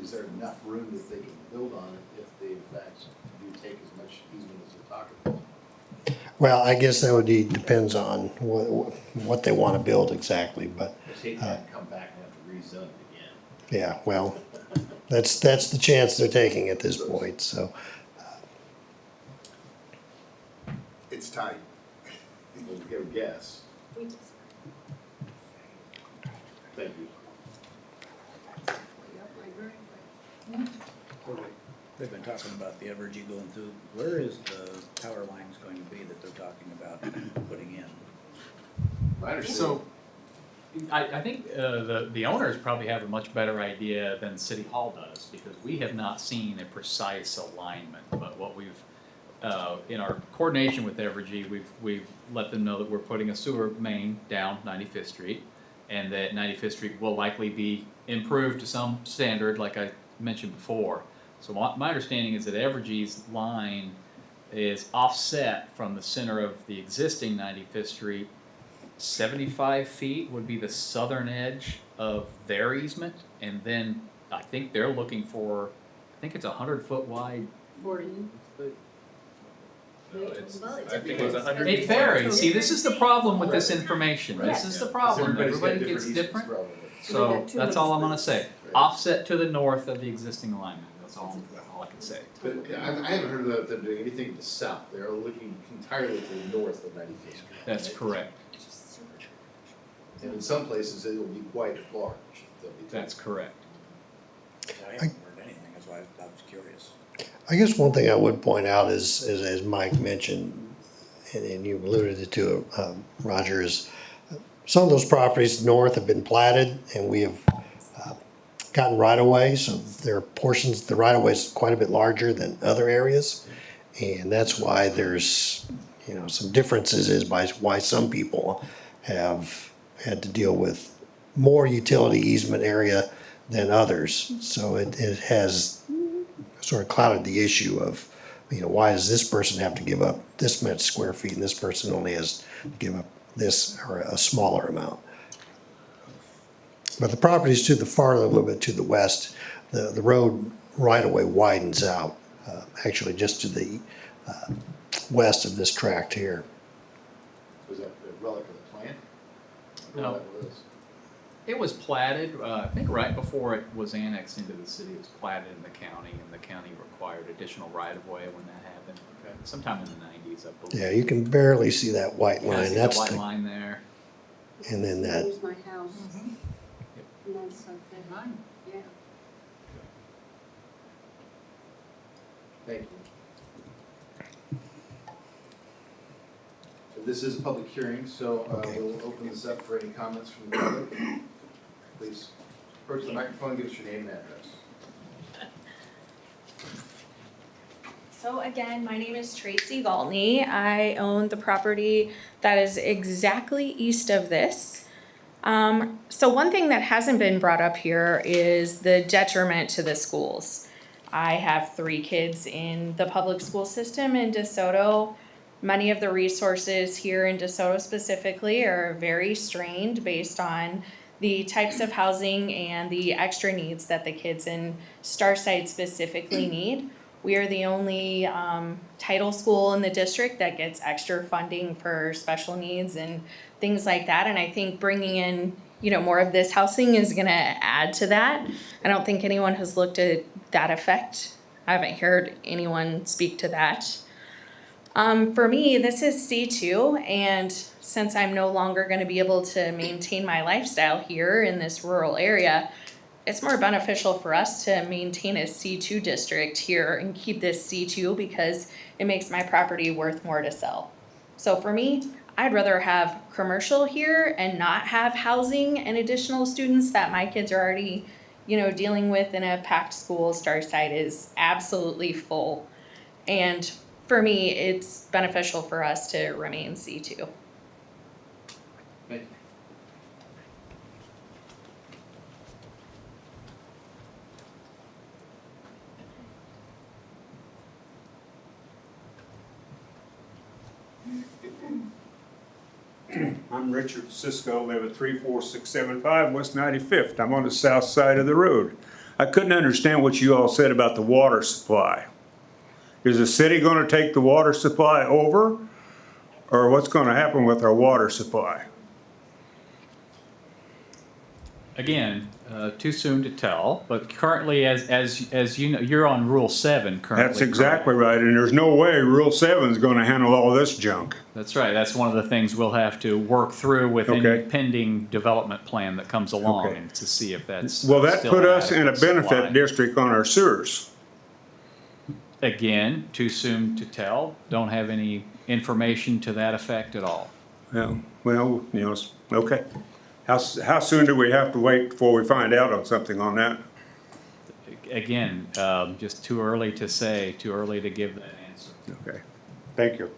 S8: is there enough room that they can build on it if they in fact do take as much easement as they're talking about?
S11: Well, I guess that would depends on what they want to build exactly, but.
S8: I just hate to have to come back and have to rezone it again.
S11: Yeah, well, that's the chance they're taking at this point, so.
S17: It's tight.
S8: We'll give a guess. Thank you.
S13: They've been talking about the Evergy going through. Where is the power lines going to be that they're talking about putting in?
S4: So, I think the owners probably have a much better idea than City Hall does, because we have not seen a precise alignment. But what we've in our coordination with Evergy, we've let them know that we're putting a sewer main down 95th Street, and that 95th Street will likely be improved to some standard, like I mentioned before. So my understanding is that Evergy's line is offset from the center of the existing 95th Street. 75 feet would be the southern edge of their easement, and then I think they're looking for, I think it's 100-foot wide.
S2: 40.
S4: It varies. See, this is the problem with this information. This is the problem.
S8: Everybody's got
S4: Everybody gets
S8: easements
S4: different.
S8: relevant.
S4: So that's all I'm gonna say. Offset to the north of the existing alignment. That's all I can say.
S8: But I haven't heard about them doing anything to the south. They're looking entirely to the north of 95th Street.
S4: That's correct.
S8: And in some places, it will be quite large.
S4: That's correct.
S13: I haven't heard anything, that's why I was curious.
S11: I guess one thing I would point out is as Mike mentioned, and you alluded to it, Roger, is some of those properties north have been platted, and we have gotten right-of-way, so there are portions, the right-of-way is quite a bit larger than other areas, and that's why there's, some differences is by why some people have had to deal with more utility easement area than others. So it has sort of clouded the issue of, why does this person have to give up this much square feet and this person only has to give up this or a smaller amount. But the properties to the farther, a little bit to the west, the road right away widens out, actually just to the west of this tract here.
S8: Was that the relic of the plant?
S4: No.
S8: That was.
S4: It was platted, I think right before it was annexed into the city, it was platted in the county, and the county required additional right-of-way when that happened. Okay. Sometime in the 90s, I believe.
S11: Yeah, you can barely see that white
S4: Yeah, I
S11: line.
S4: see
S11: That's
S4: the white
S11: the,
S4: line there.
S11: and then that,
S2: Here's my house. And that's something, yeah.
S8: Thank you. So this is a public hearing, so we'll open this up for any comments from the public. Please approach the microphone, give us your name and address.
S16: So again, my name is Tracy Galtney. I own the property that is exactly east of this. So one thing that hasn't been brought up here is the detriment to the schools. I have 3 kids in the public school system in DeSoto. Many of the resources here in DeSoto specifically are very strained based on the types of housing and the extra needs that the kids in Starside specifically need. We are the only title school in the district that gets extra funding for special needs and things like that. And I think bringing in, more of this housing is going to add to that. I don't think anyone has looked at that effect. I haven't heard anyone speak to that. For me, this is C2, and since I'm no longer going to be able to maintain my lifestyle here in this rural area, it's more beneficial for us to maintain a C2 district here and keep this C2 because it makes my property worth more to sell. So for me, I'd rather have commercial here and not have housing and additional students that my kids are already, dealing with in a packed school. Starside is absolutely full. And for me, it's beneficial for us to remain C2.
S8: Thank you.
S19: I'm Richard Cisco, live at 34675 West 95th. I'm on the south side of the road. I couldn't understand what you all said about the water supply. Is the city going to take the water supply over? Or what's going to happen with our water supply?
S4: Again, too soon to tell, but currently, as you know, you're on Rule 7 currently.
S19: That's exactly right, and there's no way Rule 7 is going to handle all this junk.
S4: That's right. That's one of the things we'll have to work through with any pending development plan that comes along and to see if that's
S19: Well, that
S4: still
S19: put
S4: an
S19: us in a
S4: adequate
S19: benefit
S4: supply.
S19: district on our sewers.
S4: Again, too soon to tell. Don't have any information to that effect at all.
S19: Yeah, well, okay. How soon do we have to wait before we find out on something on that?
S4: Again, just too early to say, too early to give that answer.
S19: Okay, thank you.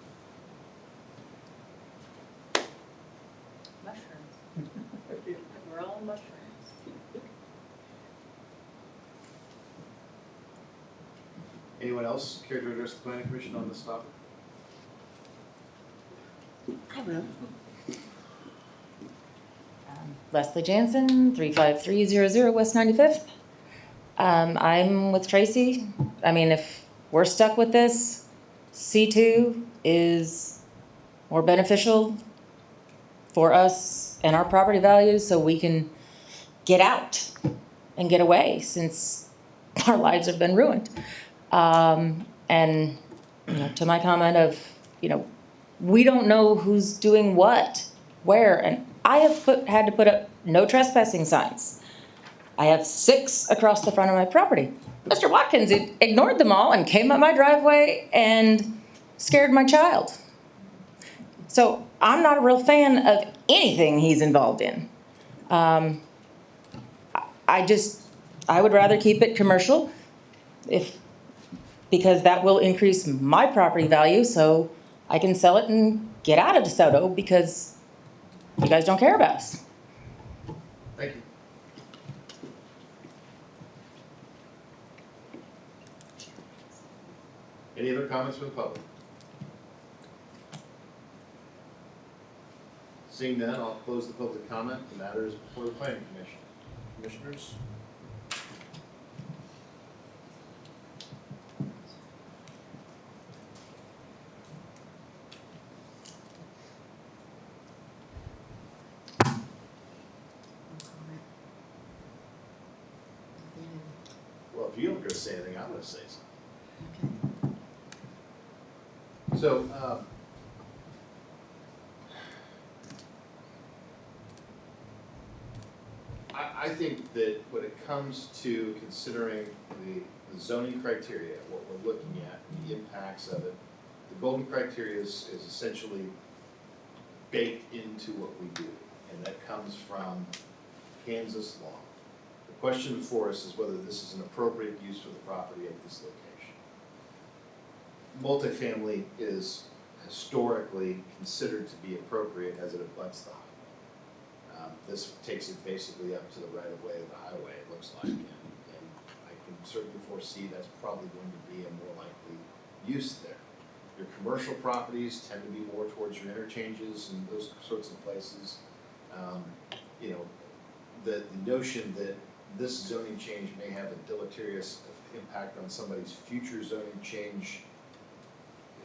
S2: Mushrooms. We're all mushrooms.
S8: Anyone else care to address the planning commission on this topic?
S2: I will.
S3: Leslie Jansen, 35300 West 95th. I'm with Tracy. I mean, if we're stuck with this, C2 is more beneficial for us and our property values, so we can get out and get away, since our lives have been ruined. And, you know, to my comment of, you know, we don't know who's doing what, where, and I have had to put up no trespassing signs. I have 6 across the front of my property. Mr. Watkins ignored them all and came up my driveway and scared my child. So I'm not a real fan of anything he's involved in. I would rather keep it commercial because that will increase my property value, so I can sell it and get out of DeSoto because you guys don't care about us.
S8: Thank you. Any other comments from the public? Seeing none, I'll close the public comment. The matter is before the planning commission. Commissioners? Well, if you don't go say anything, I'm gonna say something. So, I think that when it comes to considering the zoning criteria, what we're looking at, the impacts of it, the golden criteria is essentially baked into what we do, and that comes from Kansas law. The question before us is whether this is an appropriate use for the property at this location. Multifamily is historically considered to be appropriate as it abuts the highway. This takes it basically up to the right of way of the highway, it looks like, and I can certainly foresee that's probably going to be a more likely use there. Your commercial properties tend to be more towards your interchanges and those sorts of places. You know, the notion that this zoning change may have a deleterious impact on somebody's future zoning change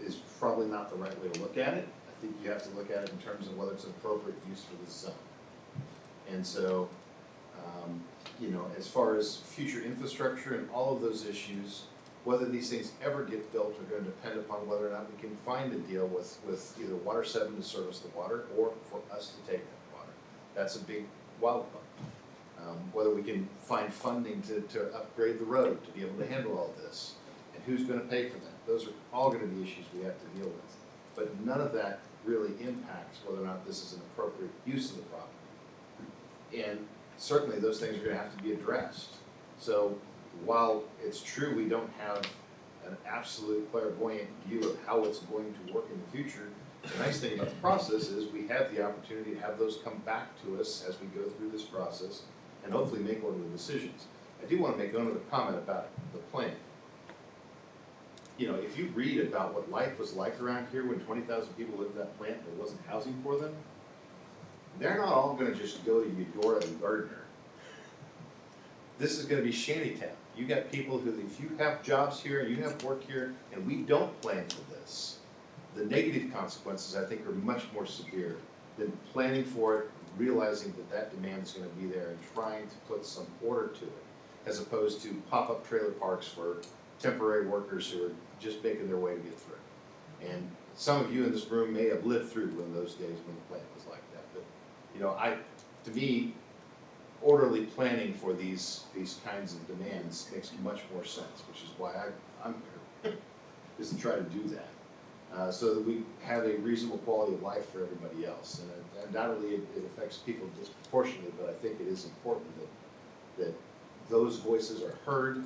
S8: is probably not the right way to look at it. I think you have to look at it in terms of whether it's an appropriate use for this zone. And so, you know, as far as future infrastructure and all of those issues, whether these things ever get built are going to depend upon whether or not we can find a deal with either Water 7 to service the water or for us to take that water. That's a big wild card. Whether we can find funding to upgrade the road to be able to handle all of this, and who's going to pay for that. Those are all going to be issues we have to deal with. But none of that really impacts whether or not this is an appropriate use of the property. And certainly those things are going to have to be addressed. So while it's true we don't have an absolute clairvoyant view of how it's going to work in the future, the nice thing about the process is we have the opportunity to have those come back to us as we go through this process and hopefully make orderly decisions. I do want to make another comment about the plan. You know, if you read about what life was like around here when 20,000 people lived in that plant and there wasn't housing for them, they're not all going to just go to Eudora and Gardner. This is going to be shantytown. You got people who, if you have jobs here and you have work here and we don't plan for this, the negative consequences I think are much more severe than planning for it, realizing that that demand is going to be there and trying to put some order to it, as opposed to pop-up trailer parks for temporary workers who are just making their way to get through. And some of you in this room may have lived through one of those days when the plant was like that. But, you know, to me, orderly planning for these kinds of demands makes much more sense, which is why I'm here, is to try to do that. So that we have a reasonable quality of life for everybody else. And undoubtedly it affects people disproportionately, but I think it is important that those voices are heard,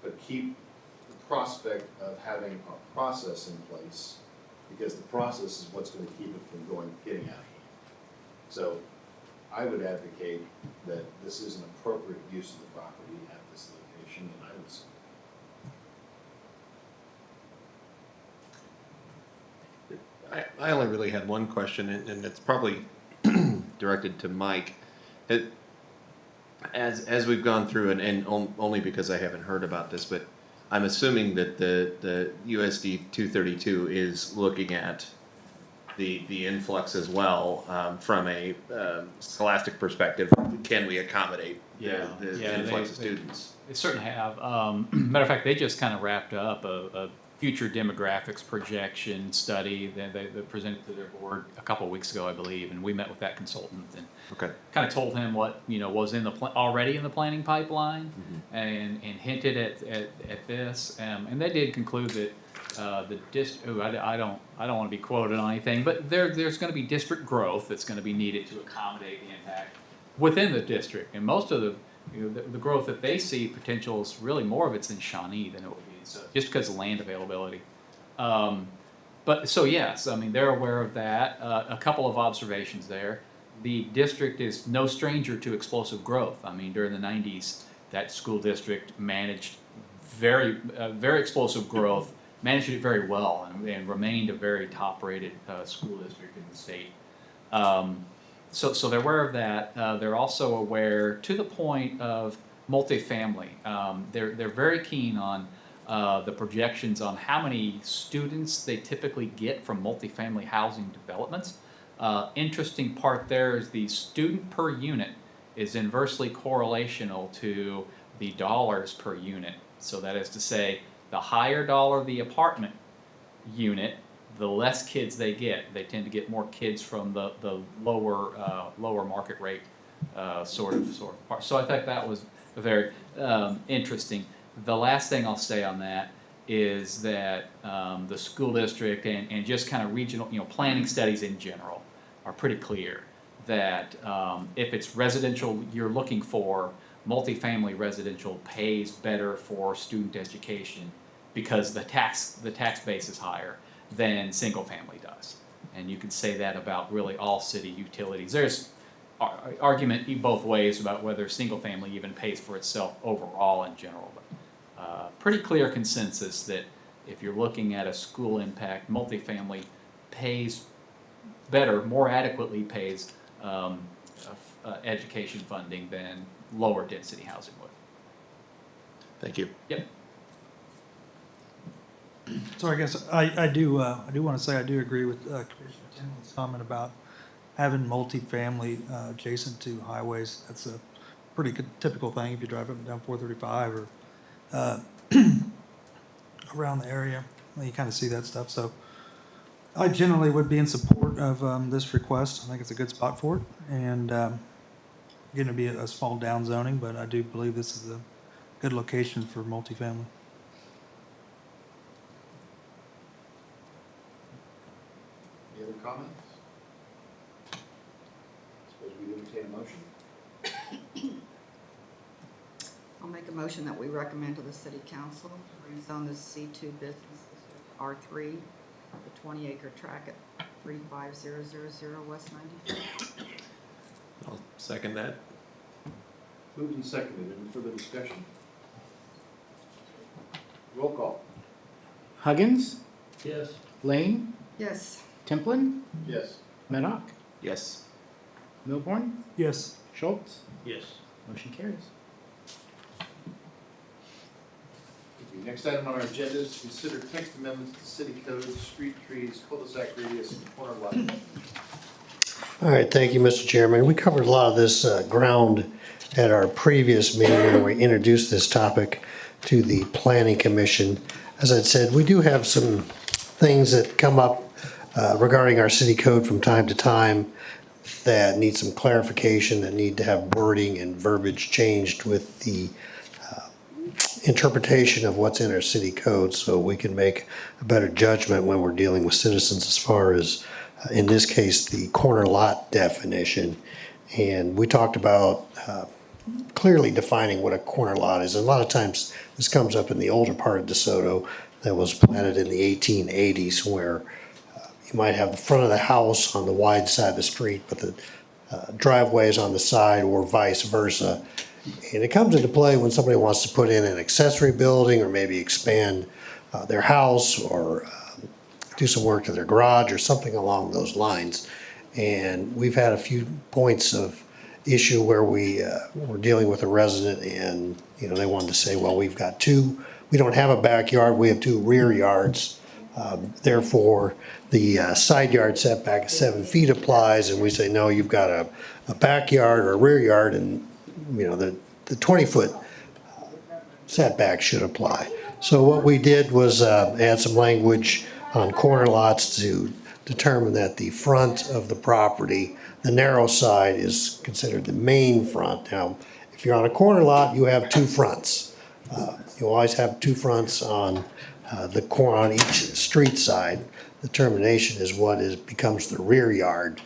S8: but keep the prospect of having a process in place, because the process is what's going to keep it from getting out of hand. So I would advocate that this is an appropriate use of the property at this location, and I would support.
S9: I only really had one question, and it's probably directed to Mike. As we've gone through, and only because I haven't heard about this, but I'm assuming that the USD 232 is looking at the influx as well, from a scholastic perspective. Can we accommodate the influx of students?
S4: They certainly have. Matter of fact, they just kind of wrapped up a future demographics projection study that they presented to their board a couple of weeks ago, I believe, and we met with that consultant and kind of told him what was in the already in the planning pipeline, and hinted at this, and they did conclude that the I don't want to be quoted on anything, but there's going to be district growth that's going to be needed to accommodate the impact within the district, and most of the growth that they see potential is really more of it's in Shawnee than it would be. So just because of land availability. But so yes, I mean, they're aware of that. A couple of observations there. The district is no stranger to explosive growth. I mean, during the 90s, that school district managed very explosive growth, managed it very well, and remained a very top-rated school district in the state. So they're aware of that. They're also aware, to the point of multifamily. They're very keen on the projections on how many students they typically get from multifamily housing developments. Interesting part there is the student per unit is inversely correlational to the dollars per unit. So that is to say, the higher dollar the apartment unit, the less kids they get. They tend to get more kids from the lower market rate sort of part. So I think that was very interesting. The last thing I'll say on that is that the school district and just kind of regional, planning studies in general are pretty clear that if it's residential you're looking for, multifamily residential pays better for student education because the tax base is higher than single family does. And you can say that about really all city utilities. There's argument both ways about whether single family even pays for itself overall in general. But pretty clear consensus that if you're looking at a school impact, multifamily pays better, more adequately pays education funding than lower density housing would.
S9: Thank you.
S4: Yep.
S10: So I guess I do want to say I do agree with Commissioner Tinley's comment about having multifamily adjacent to highways. That's a pretty good, typical thing if you drive up and down 435 or around the area. You kind of see that stuff. So I generally would be in support of this request. I think it's a good spot for it, and going to be a small down zoning, but I do believe this is a good location for multifamily.
S8: Any other comments? Suppose we entertain a motion?
S14: I'll make a motion that we recommend to the city council to rezone the C2 business district R3, the 20-acre tract at 35000 West 95th.
S9: I'll second that.
S8: Moved and seconded. Any further discussion? Roll call.
S7: Huggins,
S12: Yes.
S7: Lane,
S14: Yes.
S7: Templin,
S8: Yes.
S7: Maddock,
S9: Yes.
S7: Milborn,
S10: Yes.
S7: Schultz.
S12: Yes.
S7: Motion carries.
S8: The next item on our agenda is to consider text amendments to city code, street trees, cul-de-sac radius, and corner lot.
S11: All right, thank you, Mr. Chairman. We covered a lot of this ground at our previous meeting when we introduced this topic to the Planning Commission. As I said, we do have some things that come up regarding our city code from time to time that need some clarification, that need to have wording and verbiage changed with the interpretation of what's in our city code, so we can make a better judgment when we're dealing with citizens as far as, in this case, the corner lot definition. And we talked about clearly defining what a corner lot is. And a lot of times this comes up in the older part of DeSoto that was planted in the 1880s, where you might have the front of the house on the wide side of the street, but the driveway is on the side, or vice versa. And it comes into play when somebody wants to put in an accessory building, or maybe expand their house, or do some work to their garage or something along those lines. And we've had a few points of issue where we were dealing with a resident, and they wanted to say, well, we've got two we don't have a backyard, we have two rear yards. Therefore, the side yard setback of 7 feet applies, and we say, no, you've got a backyard or a rear yard, and, you know, the 20-foot setback should apply. So what we did was add some language on corner lots to determine that the front of the property, the narrow side, is considered the main front. Now, if you're on a corner lot, you have two fronts. You always have two fronts on the corner on each street side. The termination is what becomes the rear yard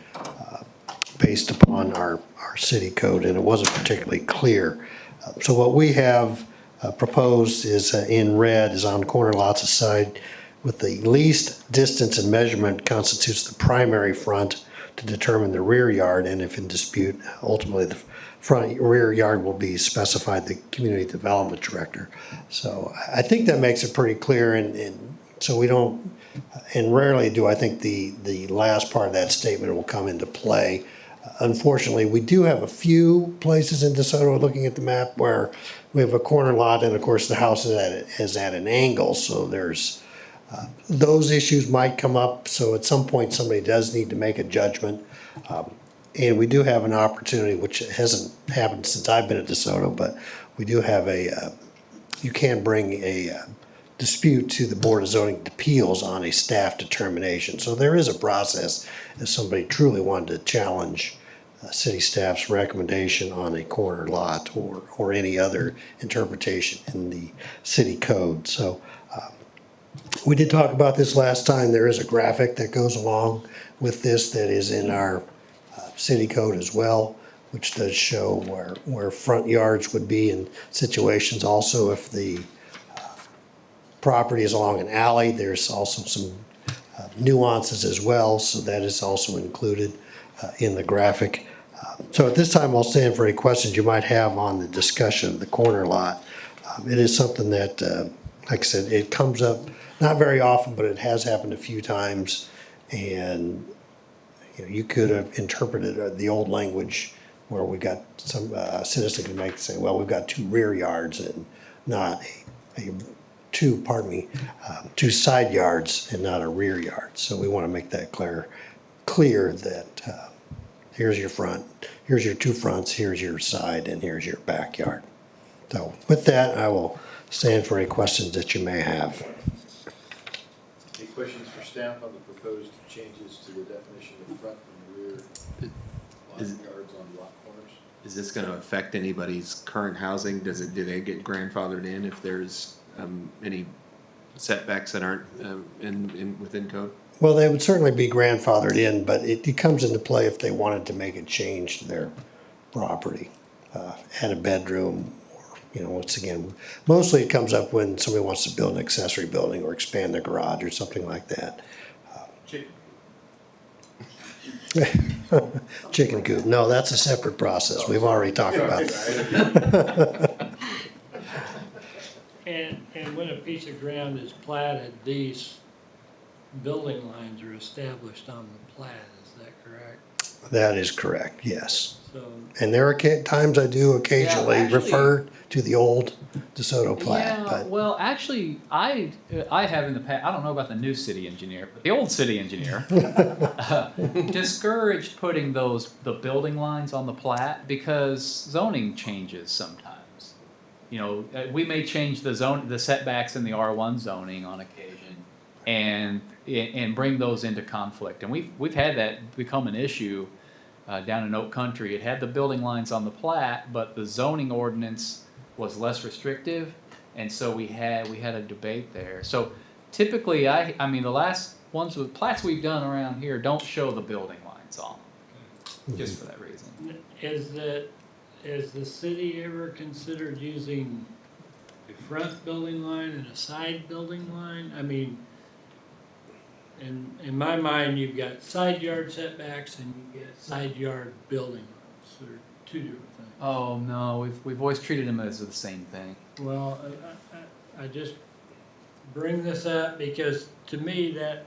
S11: based upon our city code, and it wasn't particularly clear. So what we have proposed is in red is on corner lots aside with the least distance and measurement constitutes the primary front to determine the rear yard, and if in dispute, ultimately the rear yard will be specified the community development director. So I think that makes it pretty clear, and so we don't, and rarely do I think the last part of that statement will come into play. Unfortunately, we do have a few places in DeSoto, looking at the map, where we have a corner lot, and of course the house is at an angle, so there's those issues might come up. So at some point somebody does need to make a judgment, and we do have an opportunity, which hasn't happened since I've been at DeSoto, but we do have you can bring a dispute to the Board of Zoning Appeals on a staff determination. So there is a process if somebody truly wanted to challenge city staff's recommendation on a corner lot or any other interpretation in the city code. So we did talk about this last time. There is a graphic that goes along with this that is in our city code as well, which does show where front yards would be in situations. Also, if the property is along an alley, there's also some nuances as well, so that is also included in the graphic. So at this time, I'll stand for any questions you might have on the discussion of the corner lot. It is something that, like I said, it comes up not very often, but it has happened a few times, and you know, you could have interpreted the old language where we got some citizen could make say, well, we've got two rear yards and not two side yards and not a rear yard. So we want to make that clear that here's your front, here's your two fronts, here's your side, and here's your backyard. So with that, I will stand for any questions that you may have.
S8: Any questions for staff on the proposed changes to the definition of front and rear lot yards on lot corners?
S9: Is this gonna affect anybody's current housing? Do they get grandfathered in if there's any setbacks that aren't within code?
S11: Well, they would certainly be grandfathered in, but it comes into play if they wanted to make a change to their property, add a bedroom, or, you know, once again, mostly it comes up when somebody wants to build an accessory building or expand their garage or something like that. Chicken coop. No, that's a separate process. We've already talked about that.
S12: And when a piece of ground is platted, these building lines are established on the plat, is that correct?
S11: That is correct, yes.
S12: So,
S11: And there are times I do occasionally
S4: Yeah, actually-
S11: refer to the old DeSoto plat,
S4: Yeah,
S11: but
S4: well, actually, I have in the past, I don't know about the new city engineer, but the old city engineer discouraged putting the building lines on the plat because zoning changes sometimes. You know, we may change the setbacks in the R1 zoning on occasion and bring those into conflict. And we've had that become an issue down in Oak Country. It had the building lines on the plat, but the zoning ordinance was less restrictive, and so we had a debate there. So typically, I mean, the last ones with plats we've done around here don't show the building lines on them, just for that reason.
S12: Has the city ever considered using a front building line and a side building line? I mean, in my mind, you've got side yard setbacks and you get side yard building lines. They're two different things.
S4: Oh no, we've always treated them as the same thing.
S12: Well, I just bring this up because to me that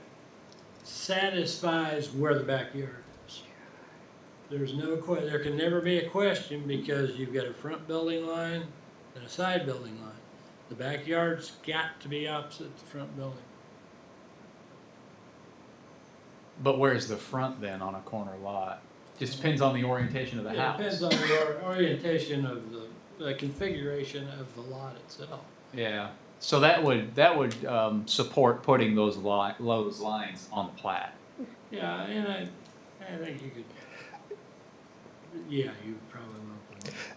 S12: satisfies where the backyard is. There's no there can never be a question because you've got a front building line and a side building line. The backyard's got to be opposite the front building.
S4: But where's the front then on a corner lot? Just depends on the orientation of the
S12: It
S4: house.
S12: depends on the orientation of the configuration of the lot itself.
S4: Yeah, so that would support putting those lines on the plat.
S12: Yeah, and I think you could, yeah, you probably will.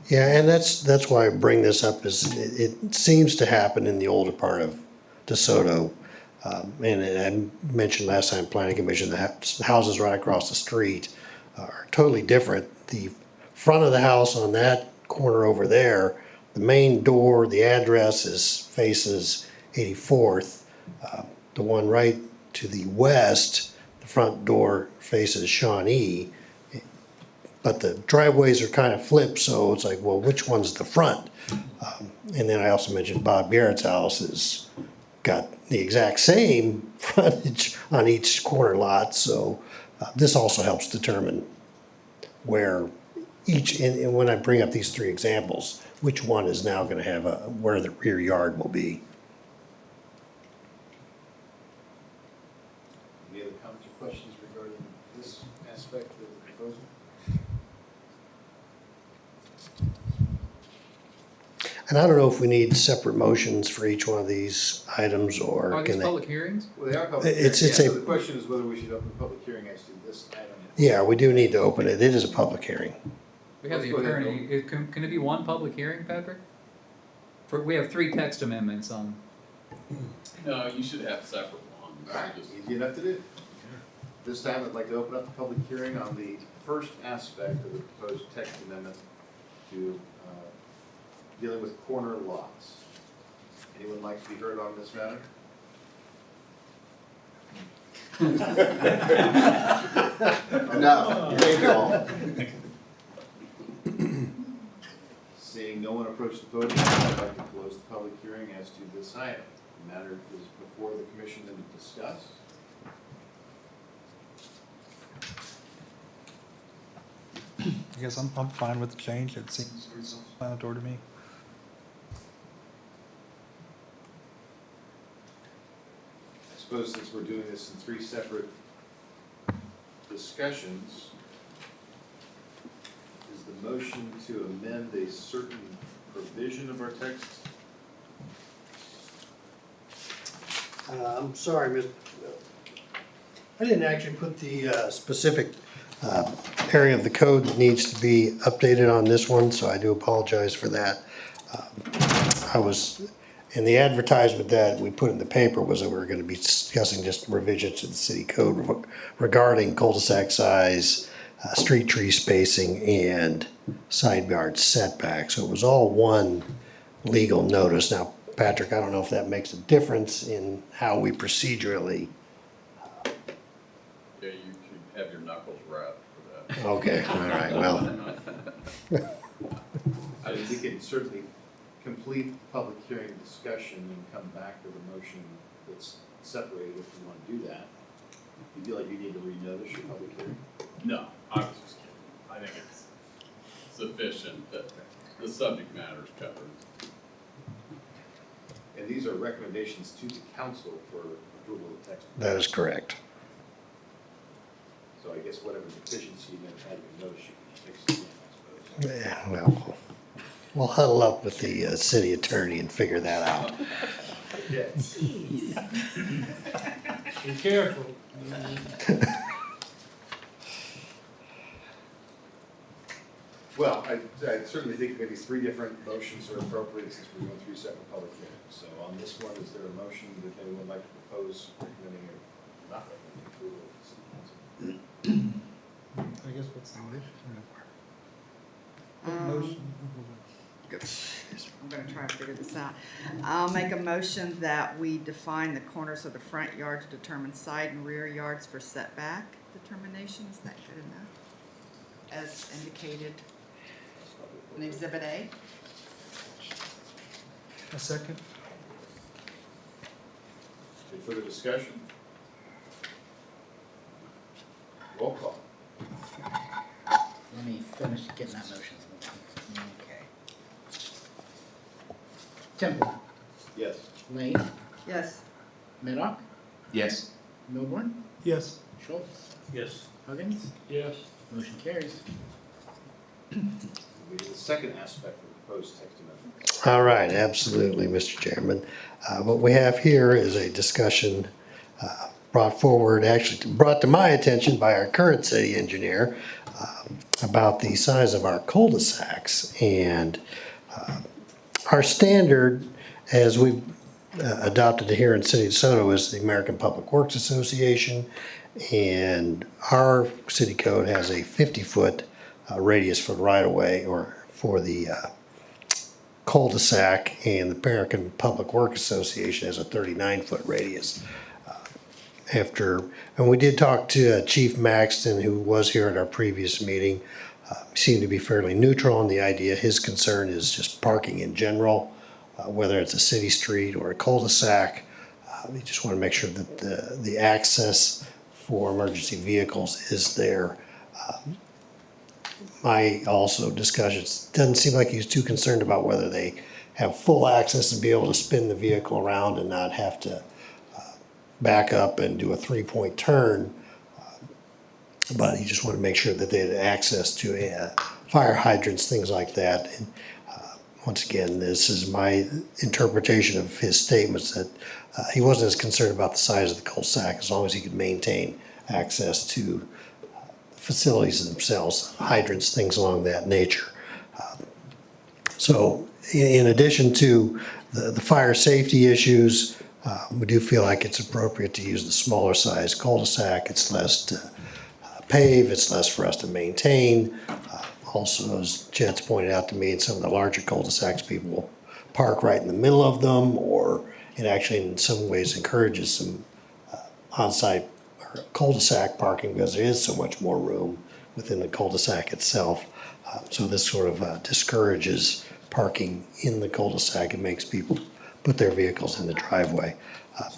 S11: Yeah, and that's why I bring this up, is it seems to happen in the older part of DeSoto. And I mentioned last time, Planning Commission, the houses right across the street are totally different. The front of the house on that corner over there, the main door, the address faces 84th. The one right to the west, the front door faces Shawnee. But the driveways are kind of flipped, so it's like, well, which one's the front? And then I also mentioned Bob Garrett's house has got the exact same frontage on each corner lot, so this also helps determine where each, and when I bring up these three examples, which one is now gonna have where the rear yard will be.
S8: Any other comments or questions regarding this aspect of the proposal?
S11: And I don't know if we need separate motions for each one of these items, or
S4: Are these
S11: can they?
S4: public hearings?
S8: Well, they are public
S11: It's
S8: hearings, yeah,
S11: a-
S8: so the question is whether we should open a public hearing as to this item.
S11: Yeah, we do need to open it. It is a public hearing.
S4: We have
S8: Let's
S4: the
S8: go ahead,
S4: attorney, can it be one public hearing, Patrick? We have 3 text amendments on.
S20: No, you should have separate ones.
S8: All right, easy enough to do. This time, I'd like to open up the public hearing on the first aspect of the proposed text amendment to dealing with corner lots. Anyone like to be heard on this matter? Enough, you may go. Seeing no one approach the podium, I'd like to close the public hearing as to this item. The matter is before the commission to discuss.
S10: I guess I'm fine with the change. It seems self-explanatory to me.
S8: I suppose since we're doing this in 3 separate discussions, is the motion to amend a certain provision of our text?
S11: I'm sorry, Mr. I didn't actually put the specific area of the code that needs to be updated on this one, so I do apologize for that. I was, in the advertisement that we put in the paper was that we were gonna be discussing just revisions to the city code regarding cul-de-sac size, street tree spacing, and side yard setback. So it was all one legal notice. Now, Patrick, I don't know if that makes a difference in how we procedurally.
S20: Yeah, you should have your knuckles wrapped for that.
S11: Okay, all right, well.
S8: I mean, we can certainly complete public hearing discussion and come back with a motion that's separated if you want to do that. You feel like you need to renotice your public hearing?
S20: No, I was just kidding. I think it's sufficient that the subject matter is covered.
S8: And these are recommendations to the council for approval of text.
S11: That is correct.
S8: So I guess whatever deficiency you may have had in your notice, you can fix it again, I suppose.
S11: Yeah, well, we'll huddle up with the city attorney and figure that out.
S8: Yes.
S12: Be careful.
S8: Well, I certainly think maybe 3 different motions are appropriate since we're going through separate public hearings. So on this one, is there a motion that anyone would like to propose recommending or not recommending approval of the city council?
S10: I guess what's the motion?
S14: I'm gonna try to figure this out. I'll make a motion that we define the corners of the front yard to determine side and rear yards for setback determination. Is that good enough? As indicated in Exhibit A.
S10: A second?
S8: Any further discussion? Roll call.
S7: Let me finish getting that motion. Okay. Temple. Lane,
S13: Yes.
S7: Maddock,
S9: Yes.
S7: Milburn,
S10: Yes.
S7: Schultz,
S12: Yes.
S7: Huggins,
S12: Yes.
S7: motion carries.
S8: We do the second aspect of the proposed text amendment.
S11: All right, absolutely, Mr. Chairman. What we have here is a discussion brought forward, actually brought to my attention by our current city engineer about the size of our cul-de-sacs. And our standard, as we've adopted it here in City of DeSoto, is the American Public Works Association. And our city code has a 50-foot radius for the right-of-way or for the cul-de-sac, and the American Public Works Association has a 39-foot radius. And we did talk to Chief Maxton, who was here at our previous meeting. He seemed to be fairly neutral on the idea. His concern is just parking in general, whether it's a city street or a cul-de-sac. We just want to make sure that the access for emergency vehicles is there. My also discussions, doesn't seem like he's too concerned about whether they have full access and be able to spin the vehicle around and not have to back up and do a 3-point turn. But he just wanted to make sure that they had access to fire hydrants, things like that. And once again, this is my interpretation of his statements, that he wasn't as concerned about the size of the cul-de-sac as long as he could maintain access to facilities themselves, hydrants, things along that nature. So in addition to the fire safety issues, we do feel like it's appropriate to use the smaller size cul-de-sac. It's less to pave, it's less for us to maintain. Also, as Chet's pointed out to me, in some of the larger cul-de-sacs, people will park right in the middle of them, or it actually in some ways encourages some on-site cul-de-sac parking because there is so much more room within the cul-de-sac itself. So this sort of discourages parking in the cul-de-sac. It makes people put their vehicles in the driveway.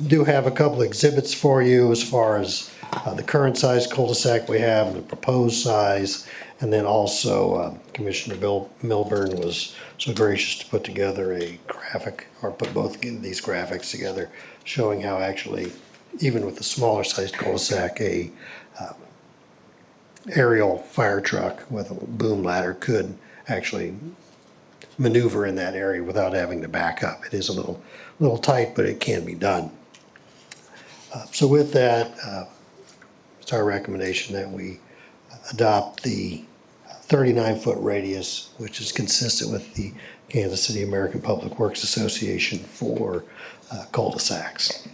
S11: Do have a couple exhibits for you as far as the current size cul-de-sac we have, the proposed size, and then also Commissioner Bill Milburn was so gracious to put together a graphic, or put both of these graphics together, showing how actually, even with the smaller sized cul-de-sac, a aerial fire truck with a boom ladder could actually maneuver in that area without having to back up. It is a little tight, but it can be done. So with that, it's our recommendation that we adopt the 39-foot radius, which is consistent with the Kansas City American Public Works Association for cul-de-sacs.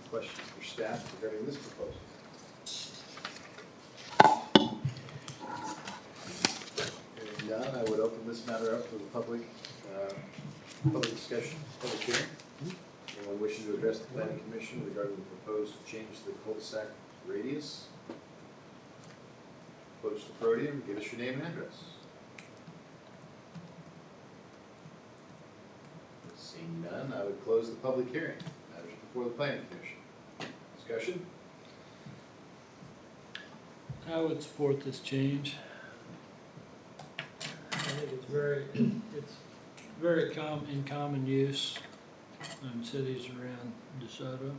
S8: Questions for staff regarding this proposal? Hearing none, I would open this matter up for the public discussion, public hearing. Anyone wishing to address the planning commission regarding the proposed change to the cul-de-sac radius? Approach the podium, give us your name and address. Seeing none, I would close the public hearing. Matters before the planning commission. Discussion?
S12: I would support this change. I think it's very in common use in cities around DeSoto.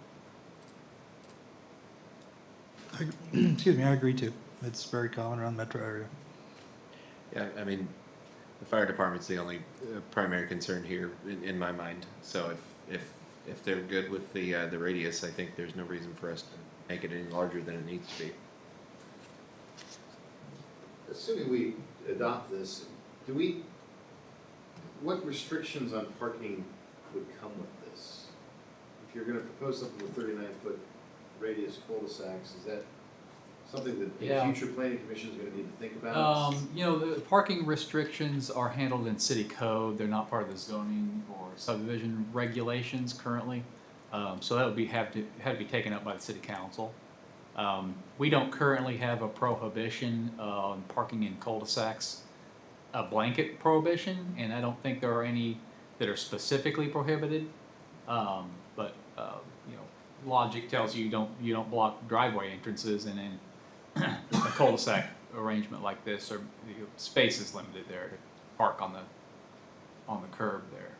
S10: Excuse me, I agree too. It's very common around the metro area.
S9: Yeah, I mean, the fire department's the only primary concern here in my mind. So if they're good with the radius, I think there's no reason for us to make it any larger than it needs to be.
S8: Assuming we adopt this, what restrictions on parking would come with this? If you're gonna propose something with 39-foot radius cul-de-sacs, is that something that the future planning commission is gonna need to think about?
S4: You know, the parking restrictions are handled in city code. They're not part of the zoning or subdivision regulations currently. So that would have to be taken up by the city council. We don't currently have a prohibition on parking in cul-de-sacs, a blanket prohibition, and I don't think there are any that are specifically prohibited. But you know, logic tells you you don't block driveway entrances, and then a cul-de-sac arrangement like this, or space is limited there to park on the curb there.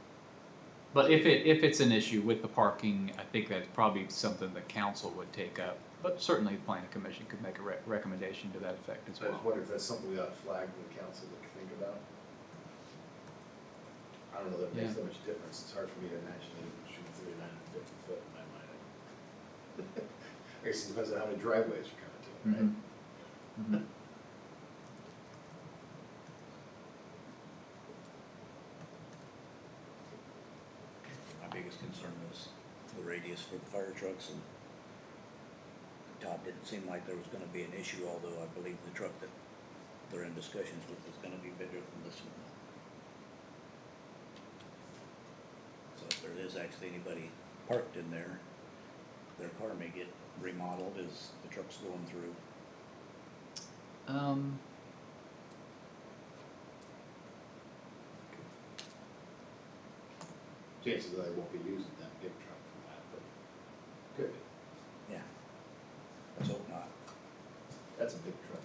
S4: But if it's an issue with the parking, I think that's probably something the council would take up. But certainly the planning commission could make a recommendation to that effect as
S8: I
S4: well.
S8: just wonder if that's something we ought to flag to the council to think about. I don't know that it makes that much difference. It's hard for me to imagine anyone shooting 39 and 50 foot in my mind. I guess it depends on how many driveways you're coming to, right?
S4: Mhm.
S13: My biggest concern was the radius for the fire trucks, and Todd didn't seem like there was gonna be an issue, although I believe the truck that they're in discussions with is gonna be bigger than this one. So if there is actually anybody parked in there, their car may get remodeled as the truck's going through.
S8: Chances are they won't be using that big truck for that, but could be.
S13: Yeah. Let's hope not.
S8: That's a big truck.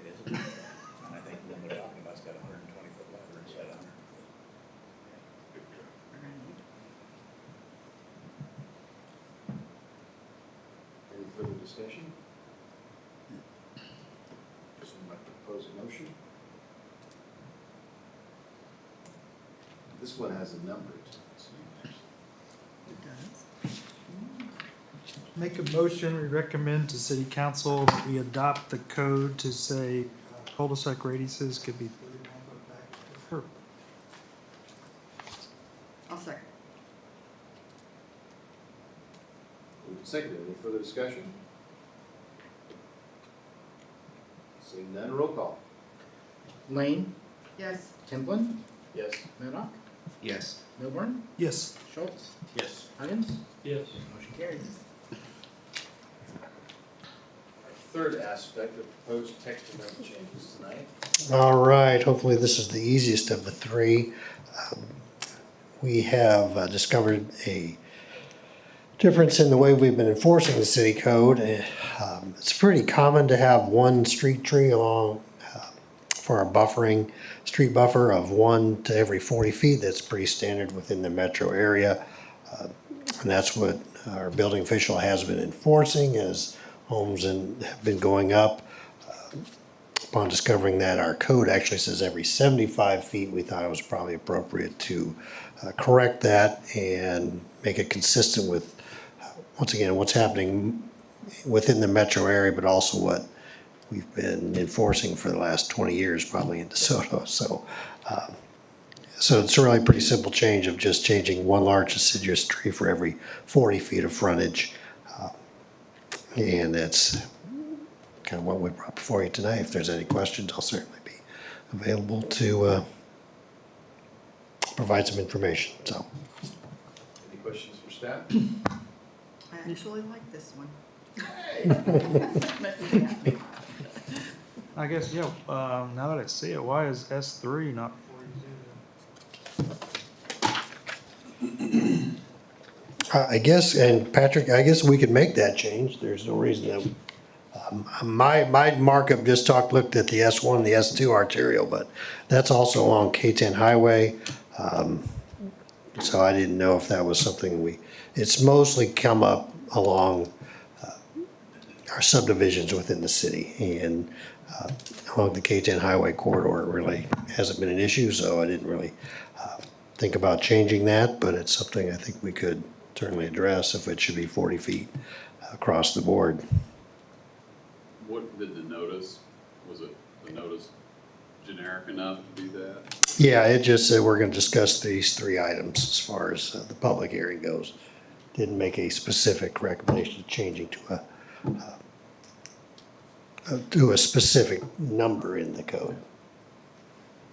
S13: It is a big truck. And I think the one they're talking about, it's got a 120-foot ladder instead of 100 foot.
S8: Big truck. Any further discussion? Someone like to propose a motion? This one has a number to it, so you actually.
S10: Make a motion, we recommend to city council that we adopt the code to say cul-de-sac radiuses could be 39 foot back to the curb.
S14: I'll second.
S8: Moved and seconded. Any further discussion? Seeing none, roll call.
S7: Lane,
S14: Yes.
S7: Templin,
S8: Yes.
S7: Murdoch,
S9: Yes.
S7: Milburn,
S10: Yes.
S7: Schultz,
S8: Yes.
S7: Huggins,
S12: Yes.
S7: motion carries.
S8: Our third aspect of proposed text amendment changes tonight.
S11: All right, hopefully this is the easiest of the three. We have discovered a difference in the way we've been enforcing the city code. It's pretty common to have one street tree along for our buffering, street buffer of 1 to every 40 feet. That's pretty standard within the metro area. And that's what our building official has been enforcing as homes have been going up. Upon discovering that our code actually says every 75 feet, we thought it was probably appropriate to correct that and make it consistent with, once again, what's happening within the metro area, but also what we've been enforcing for the last 20 years, probably in DeSoto. So it's a really pretty simple change of just changing one large deciduous tree for every 40 feet of frontage. And that's kind of what we brought before you tonight. If there's any questions, I'll certainly be available to provide some information, so.
S8: Any questions for staff?
S14: I actually like this one.
S10: I guess, yeah, now that I see it, why is S3 not 42?
S11: I guess, and Patrick, I guess we could make that change. There's no reason that, my markup just looked at the S1 and the S2 arterial, but that's also along K10 highway. So I didn't know if that was something it's mostly come up along our subdivisions within the city, and along the K10 highway corridor, it really hasn't been an issue, so I didn't really think about changing that, but it's something I think we could certainly address if it should be 40 feet across the board.
S20: What did the notice, was it the notice generic enough to do that?
S11: Yeah, it just said we're gonna discuss these 3 items as far as the public hearing goes. Didn't make a specific recommendation of changing to a specific number in the code.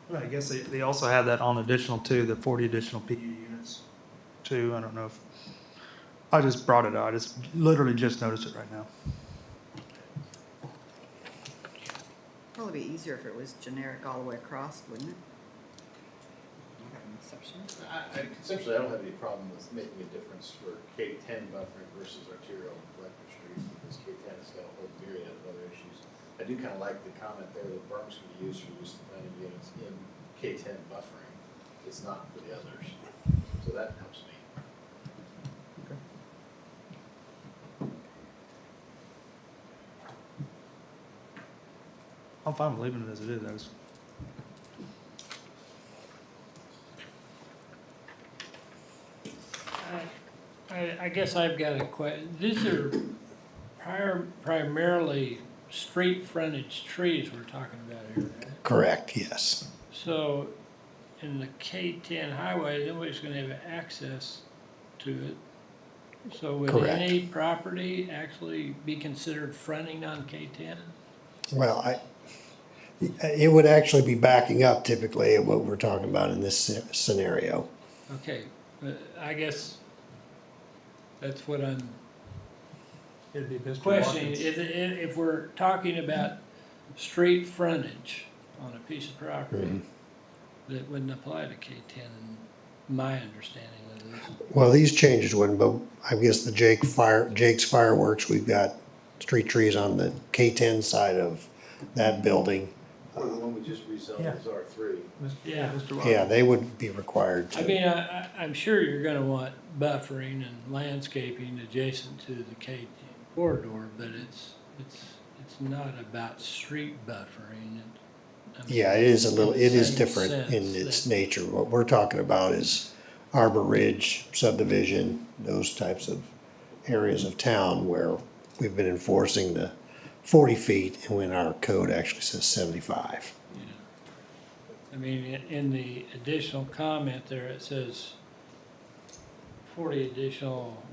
S10: Right, I guess they also have that on additional too, the 40 additional PU units too. I don't know if, I just brought it out. I just literally just noticed it right now.
S14: Probably be easier if it was generic all the way across, wouldn't it? I have an exception.
S8: Conceptually, I don't have any problem with making a difference for K10 buffering versus arterial and collector streets, because K10 has got a whole myriad of other issues. I do kind of like the comment there that berms can be used for use of planning units in K10 buffering. It's not for the others. So so that helps me.
S10: I'm fine with leaving it as it is. I was-
S12: I guess I've got a question. These are primarily street frontage trees we're talking about here, right?
S11: Correct, yes.
S12: So in the K-10 highway, nobody's gonna have access to it. So would
S11: Correct.
S12: any property actually be considered fronting on K-10?
S11: Well, it would actually be backing up typically at what we're talking about in this scenario.
S12: Okay, I guess that's what I'm
S10: It'd be Mr.
S12: questioning.
S10: Watkins.
S12: If we're talking about street frontage on a piece of property, that wouldn't apply to K-10 in my understanding of this.
S11: Well, these changes wouldn't, but I guess the Jake's Fireworks, we've got street trees on the K-10 side of that building.
S1: Or the one we just rezoned
S10: Yeah.
S1: as R3.
S12: Yeah.
S10: Mr. Watkins.
S11: Yeah, they would be required
S12: I
S11: to.
S12: mean, I'm sure you're gonna want buffering and landscaping adjacent to the K-10 corridor, but it's not about street buffering. I mean,
S11: Yeah, it is a little,
S12: in
S11: it
S12: the
S11: is
S12: same
S11: different
S12: sense
S11: in its
S12: that-
S11: nature. What we're talking about is Arbor Ridge subdivision, those types of areas of town where we've been enforcing the 40 feet and when our code actually says 75.
S12: I mean, in the additional comment there, it says 40 additional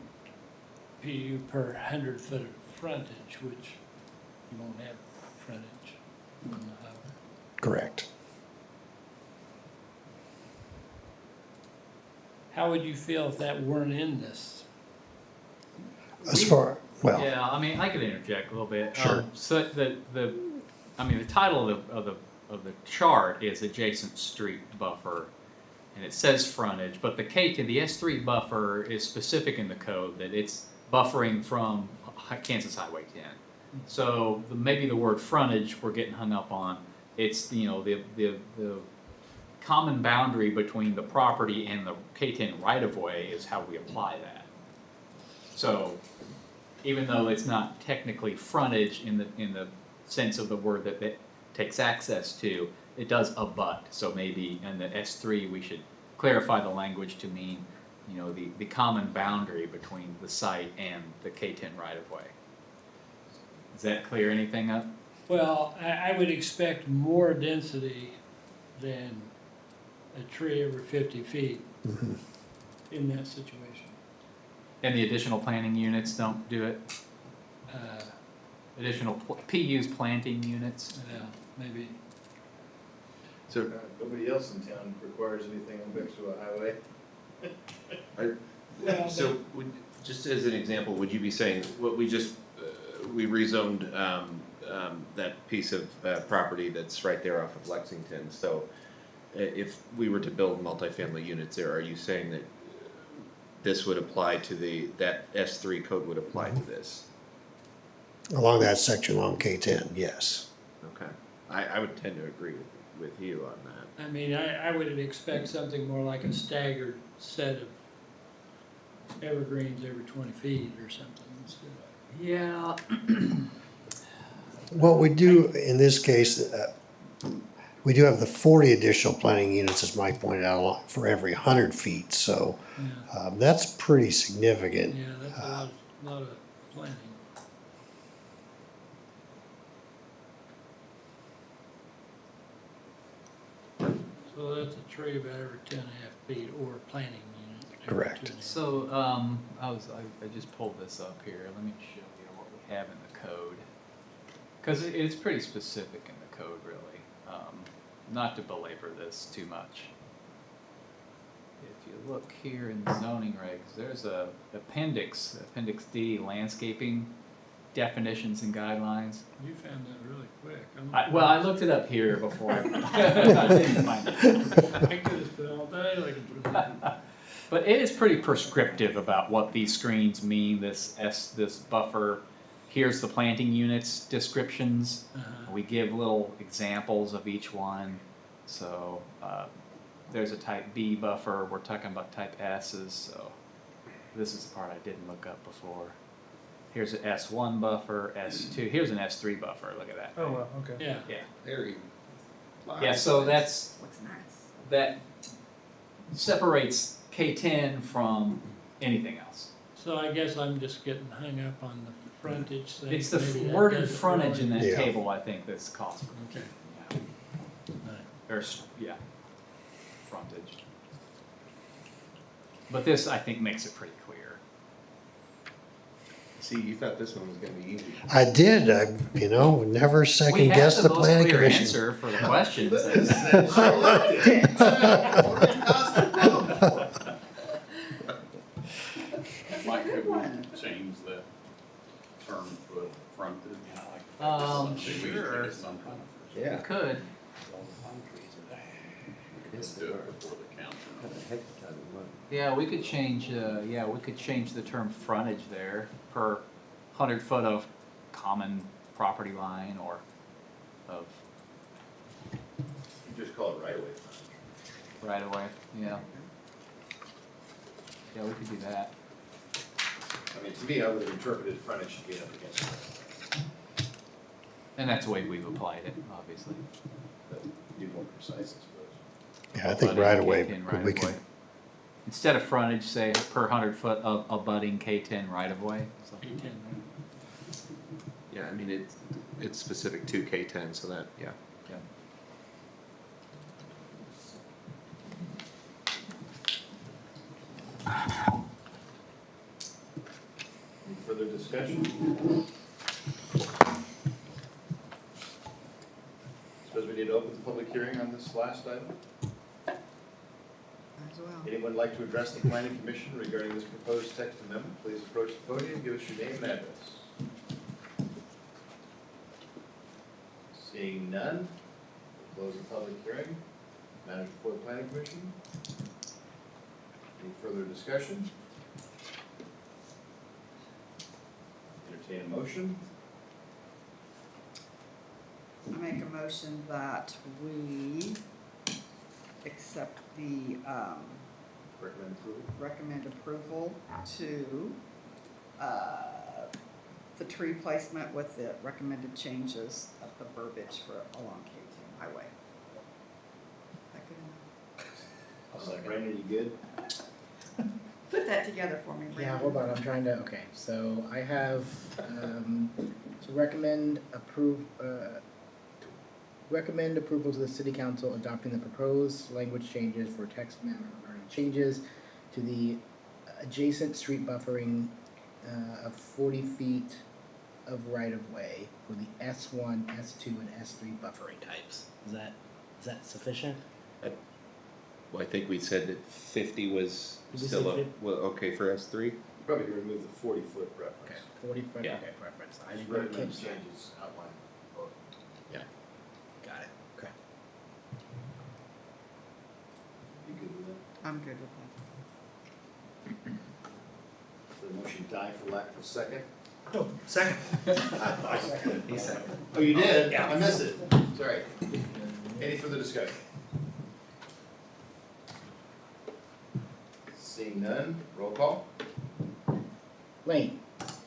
S12: PU per 100 foot of frontage, which you won't have frontage on the highway.
S11: Correct.
S12: How would you feel if that weren't in this?
S11: As far, well,
S4: Yeah, I mean, I could interject a little bit.
S11: Sure.
S4: So the title of the chart is adjacent street buffer, and it says frontage, but the K-10, the S3 buffer is specific in the code that it's buffering from Kansas Highway 10. So maybe the word frontage we're getting hung up on. It's, you know, the common boundary between the property and the K-10 right-of-way is how we apply that. So even though it's not technically frontage in the sense of the word that it takes access to, it does abut. So maybe in the S3 we should clarify the language to mean, you know, the common boundary between the site and the K-10 right-of-way. Does that clear anything up?
S12: Well, I would expect more density than a tree every 50 feet in that situation.
S4: And the additional planting units don't do it? Additional PU's planting units?
S12: Yeah, maybe.
S9: So
S1: Nobody else in town requires anything next to a highway.
S9: So, just as an example, would you be saying, what we just, we rezoned that piece of property that's right there off of Lexington, so if we were to build multifamily units there, are you saying that this would apply to that S3 code would apply to this?
S11: along that section along K-10, yes.
S9: Okay, I would tend to agree with you on that.
S12: I mean, I would expect something more like a staggered set of evergreens every 20 feet or something instead of.
S4: Yeah.
S11: What we do in this case, we do have the 40 additional planting units, as Mike pointed out, for every 100 feet, so that's pretty significant.
S12: Yeah, that's a lot of planting. So that's a tree about every 10.5 feet or a planting unit. every
S11: Correct.
S12: 2.5.
S4: So, I just pulled this up here. Let me show you what we have in the code. Because it's pretty specific in the code, really. Not to belabor this too much. If you look here in the zoning regs, there's a Appendix D, landscaping definitions and guidelines.
S12: You found that really quick.
S4: I looked it up here before I didn't find it.
S12: I could have spent all day looking for that.
S4: But it is pretty prescriptive about what these screens mean, this buffer. Here's the planting units descriptions. We give little examples of each one. So there's a type B buffer, we're talking about type S's, so this is the part I didn't look up before. Here's an S1 buffer, S2, here's an S3 buffer, look at that.
S10: Oh, well, okay.
S12: Yeah.
S4: Yeah.
S8: Very.
S4: Yeah, so that's,
S14: Looks nice.
S4: that separates K10 from anything else.
S12: So I guess I'm just getting hung up on the frontage thing.
S4: It's the
S12: Maybe that
S4: worded
S12: doesn't
S4: frontage in
S12: really-
S4: that table, I think, that's costly.
S12: Okay.
S4: There's, yeah, frontage. But this, I think, makes it pretty clear.
S9: See, you thought this one was gonna be easy.
S11: I did, never second guess the planning commission.
S4: We have the most clear answer for the questions.
S20: Mike, could we change that term for frontage?
S4: Sure.
S9: Yeah.
S4: We could.
S20: Let's do it before the council.
S4: Yeah, we could change, the term frontage there per 100 foot of common property line or of
S8: You just call it right away.
S4: right of way, yeah. Yeah, we could do that.
S8: I mean, to me, I would have interpreted frontage should be up against it,
S4: And that's the way we've applied it, obviously.
S8: but be more precise, I suppose.
S11: Yeah, I think
S4: Abutting
S11: right away,
S4: K10 right
S11: we
S4: of
S11: can,
S4: way. Instead of frontage, say per 100 foot of abutting K10 right of way.
S12: K10, right?
S9: Yeah, I mean, it's specific to K10, so that, yeah.
S4: Yeah.
S8: Any further discussion? Suppose we need to open the public hearing on this last item?
S14: As well.
S8: Anyone like to address the planning commission regarding this proposed text amendment? Please approach the podium, give us your name and address. Seeing none, we'll close the public hearing. Matters before the planning commission. Any further discussion? Entertain a motion.
S14: I make a motion that we accept the,
S8: Recommend approval.
S14: recommend approval to, the tree placement with the recommended changes of the verbiage for along K10 highway. Is that good enough?
S8: I'll second. Brandon, you good?
S14: Put that together for me, Brandon.
S7: Yeah, hold on, I'm trying to, okay, so I have, to recommend recommend approval to the city council adopting the proposed language changes for text amendment regarding changes to the adjacent street buffering, of 40 feet of right-of-way for the S1, S2, and S3 buffering types. Is that sufficient?
S9: Well, I think we said that 50 was
S7: Did we
S9: still
S7: say
S9: a,
S7: 50?
S9: well, okay for S3?
S8: Probably remove the 40-foot reference.
S7: Okay, 40 foot,
S9: Yeah.
S7: okay, preference. I didn't
S8: Recommend
S7: catch that.
S8: changes outlined.
S9: Yeah.
S7: Got it, okay.
S8: You good with that?
S14: I'm good with that.
S8: The motion die for lack of a second?
S7: Oh, second.
S9: He seconded.
S8: Oh, you did?
S7: Yeah.
S8: I missed it. Sorry. Any further discussion? Seeing none, roll call.
S7: Lane,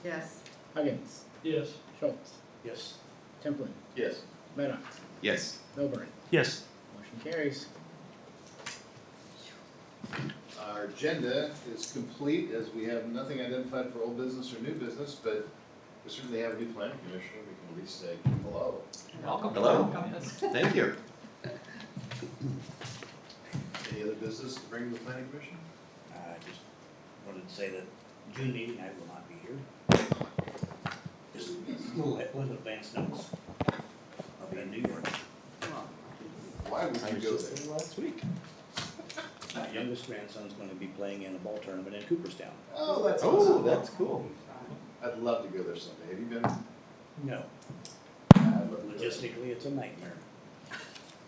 S14: Yes.
S7: Huggins,
S12: Yes.
S7: Schultz,
S13: Yes.
S7: Templin,
S8: Yes.
S7: Maddox,
S9: Yes.
S7: Milburn.
S10: Yes.
S7: Motion carries.
S8: Our agenda is complete as we have nothing identified for old business or new business, but we certainly have a new planning commissioner. We can at least say hello.
S4: Welcome.
S9: Hello.
S4: Yes.
S9: Thank you.
S8: Any other business to bring to the planning commission?
S13: I just wanted to say that June meeting, I will not be here. Just a little advance notice. I'll be in New York.
S8: Why would
S9: I
S8: you
S9: was
S8: go
S9: just
S8: there?
S9: there last week.
S13: My youngest grandson's gonna be playing in a ball tournament in Cooperstown.
S8: Oh, that's
S9: Oh,
S8: awesome.
S9: that's cool.
S8: I'd love to go there someday. Have you been?
S13: No,
S8: I'd love to go.
S13: logistically, it's a nightmare.
S8: I'm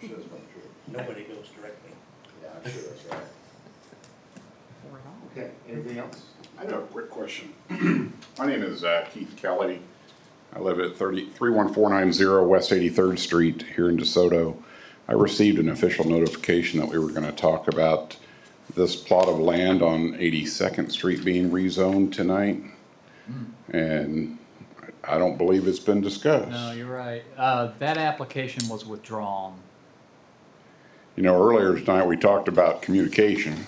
S8: sure that's probably true.
S13: Nobody goes directly.
S8: Yeah, I'm sure that's right. Okay, anything else?
S21: I have a quick question. My name is Keith Kelly. I live at 31490 West 83rd Street here in DeSoto. I received an official notification that we were gonna talk about this plot of land on 82nd Street being rezoned tonight. And I don't believe it's been discussed.
S4: No, you're right. That application was withdrawn.
S21: You know, earlier tonight, we talked about communication.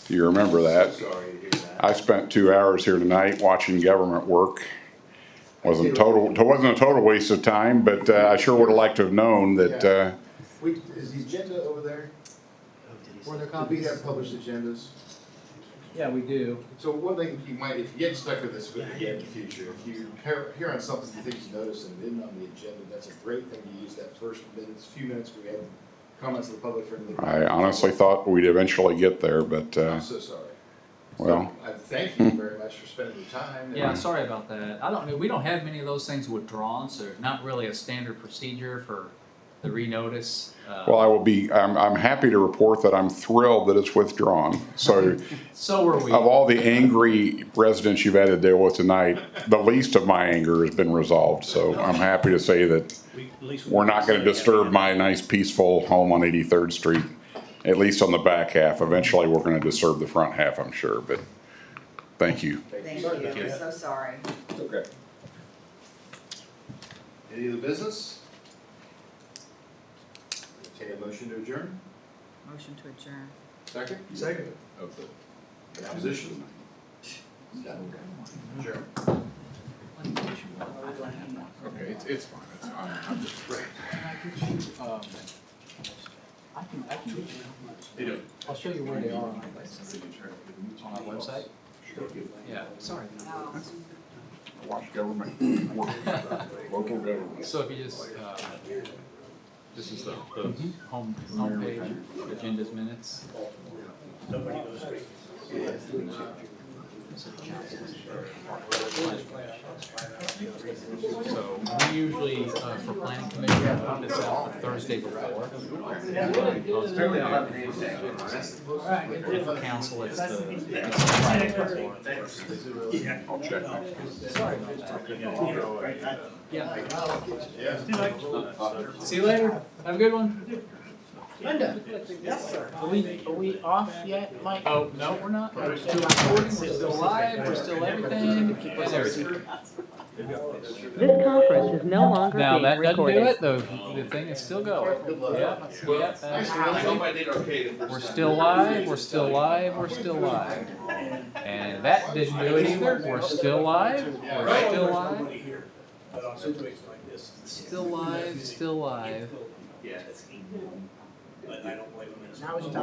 S21: Do you remember that?
S8: Sorry to hear that.
S21: I spent 2 hours here tonight watching government work. Wasn't a total waste of time, but I sure would have liked to have known that,
S1: Is the agenda over there?
S4: Were there
S1: Do we
S4: copies?
S1: have published agendas?
S4: Yeah, we do.
S1: So one thing you might, if you get stuck with this again in the future, if you hear on something you think you noticed and didn't on the agenda, that's a great thing to use that first few minutes we had comments of the public for anything.
S21: I honestly thought we'd eventually get there, but,
S1: I'm so sorry.
S21: well,
S1: I thank you very much for spending your time.
S4: Yeah, sorry about that. We don't have many of those things withdrawn, so not really a standard procedure for the renotice.
S21: well, I'm happy to report that I'm thrilled that it's withdrawn. So,
S4: So were we.
S21: of all the angry residents you've had to deal with tonight, the least of my anger has been resolved. So I'm happy to say that we're not gonna disturb my nice peaceful home on 83rd Street, at least on the back half. Eventually, we're gonna disturb the front half, I'm sure, but thank you.
S14: Thank you, I'm so sorry.
S8: Okay. Any other business? Okay, a motion to adjourn?
S14: Motion to adjourn.
S8: Second?
S1: Second.
S8: Okay. Any opposition? Adjourn.
S21: Okay, it's fine, it's fine. I'm just afraid.
S4: I can, I'll show you where they are on our website. Yeah, sorry.
S21: Watch government work, local government.
S4: So if you just, this is the homepage, agendas, minutes. So we usually, for planning commission, put this out the Thursday before. And for council, it's the Friday before.
S21: I'll check next.
S4: Sorry about that. Yeah. See you later. Have a good one.
S7: Linda? Yes, sir. Are we off yet, Mike?
S4: Oh, no, we're not. We're still recording, we're still live, we're still everything. And everything.
S5: This conference is no longer
S4: Now,
S5: being
S4: that doesn't do
S5: recorded.
S4: it, the thing is still going. Yep, yep, absolutely. We're still live, we're still live, we're still live. And that didn't do it either. We're still live, we're still live. Still live, still live.
S7: Now it's time.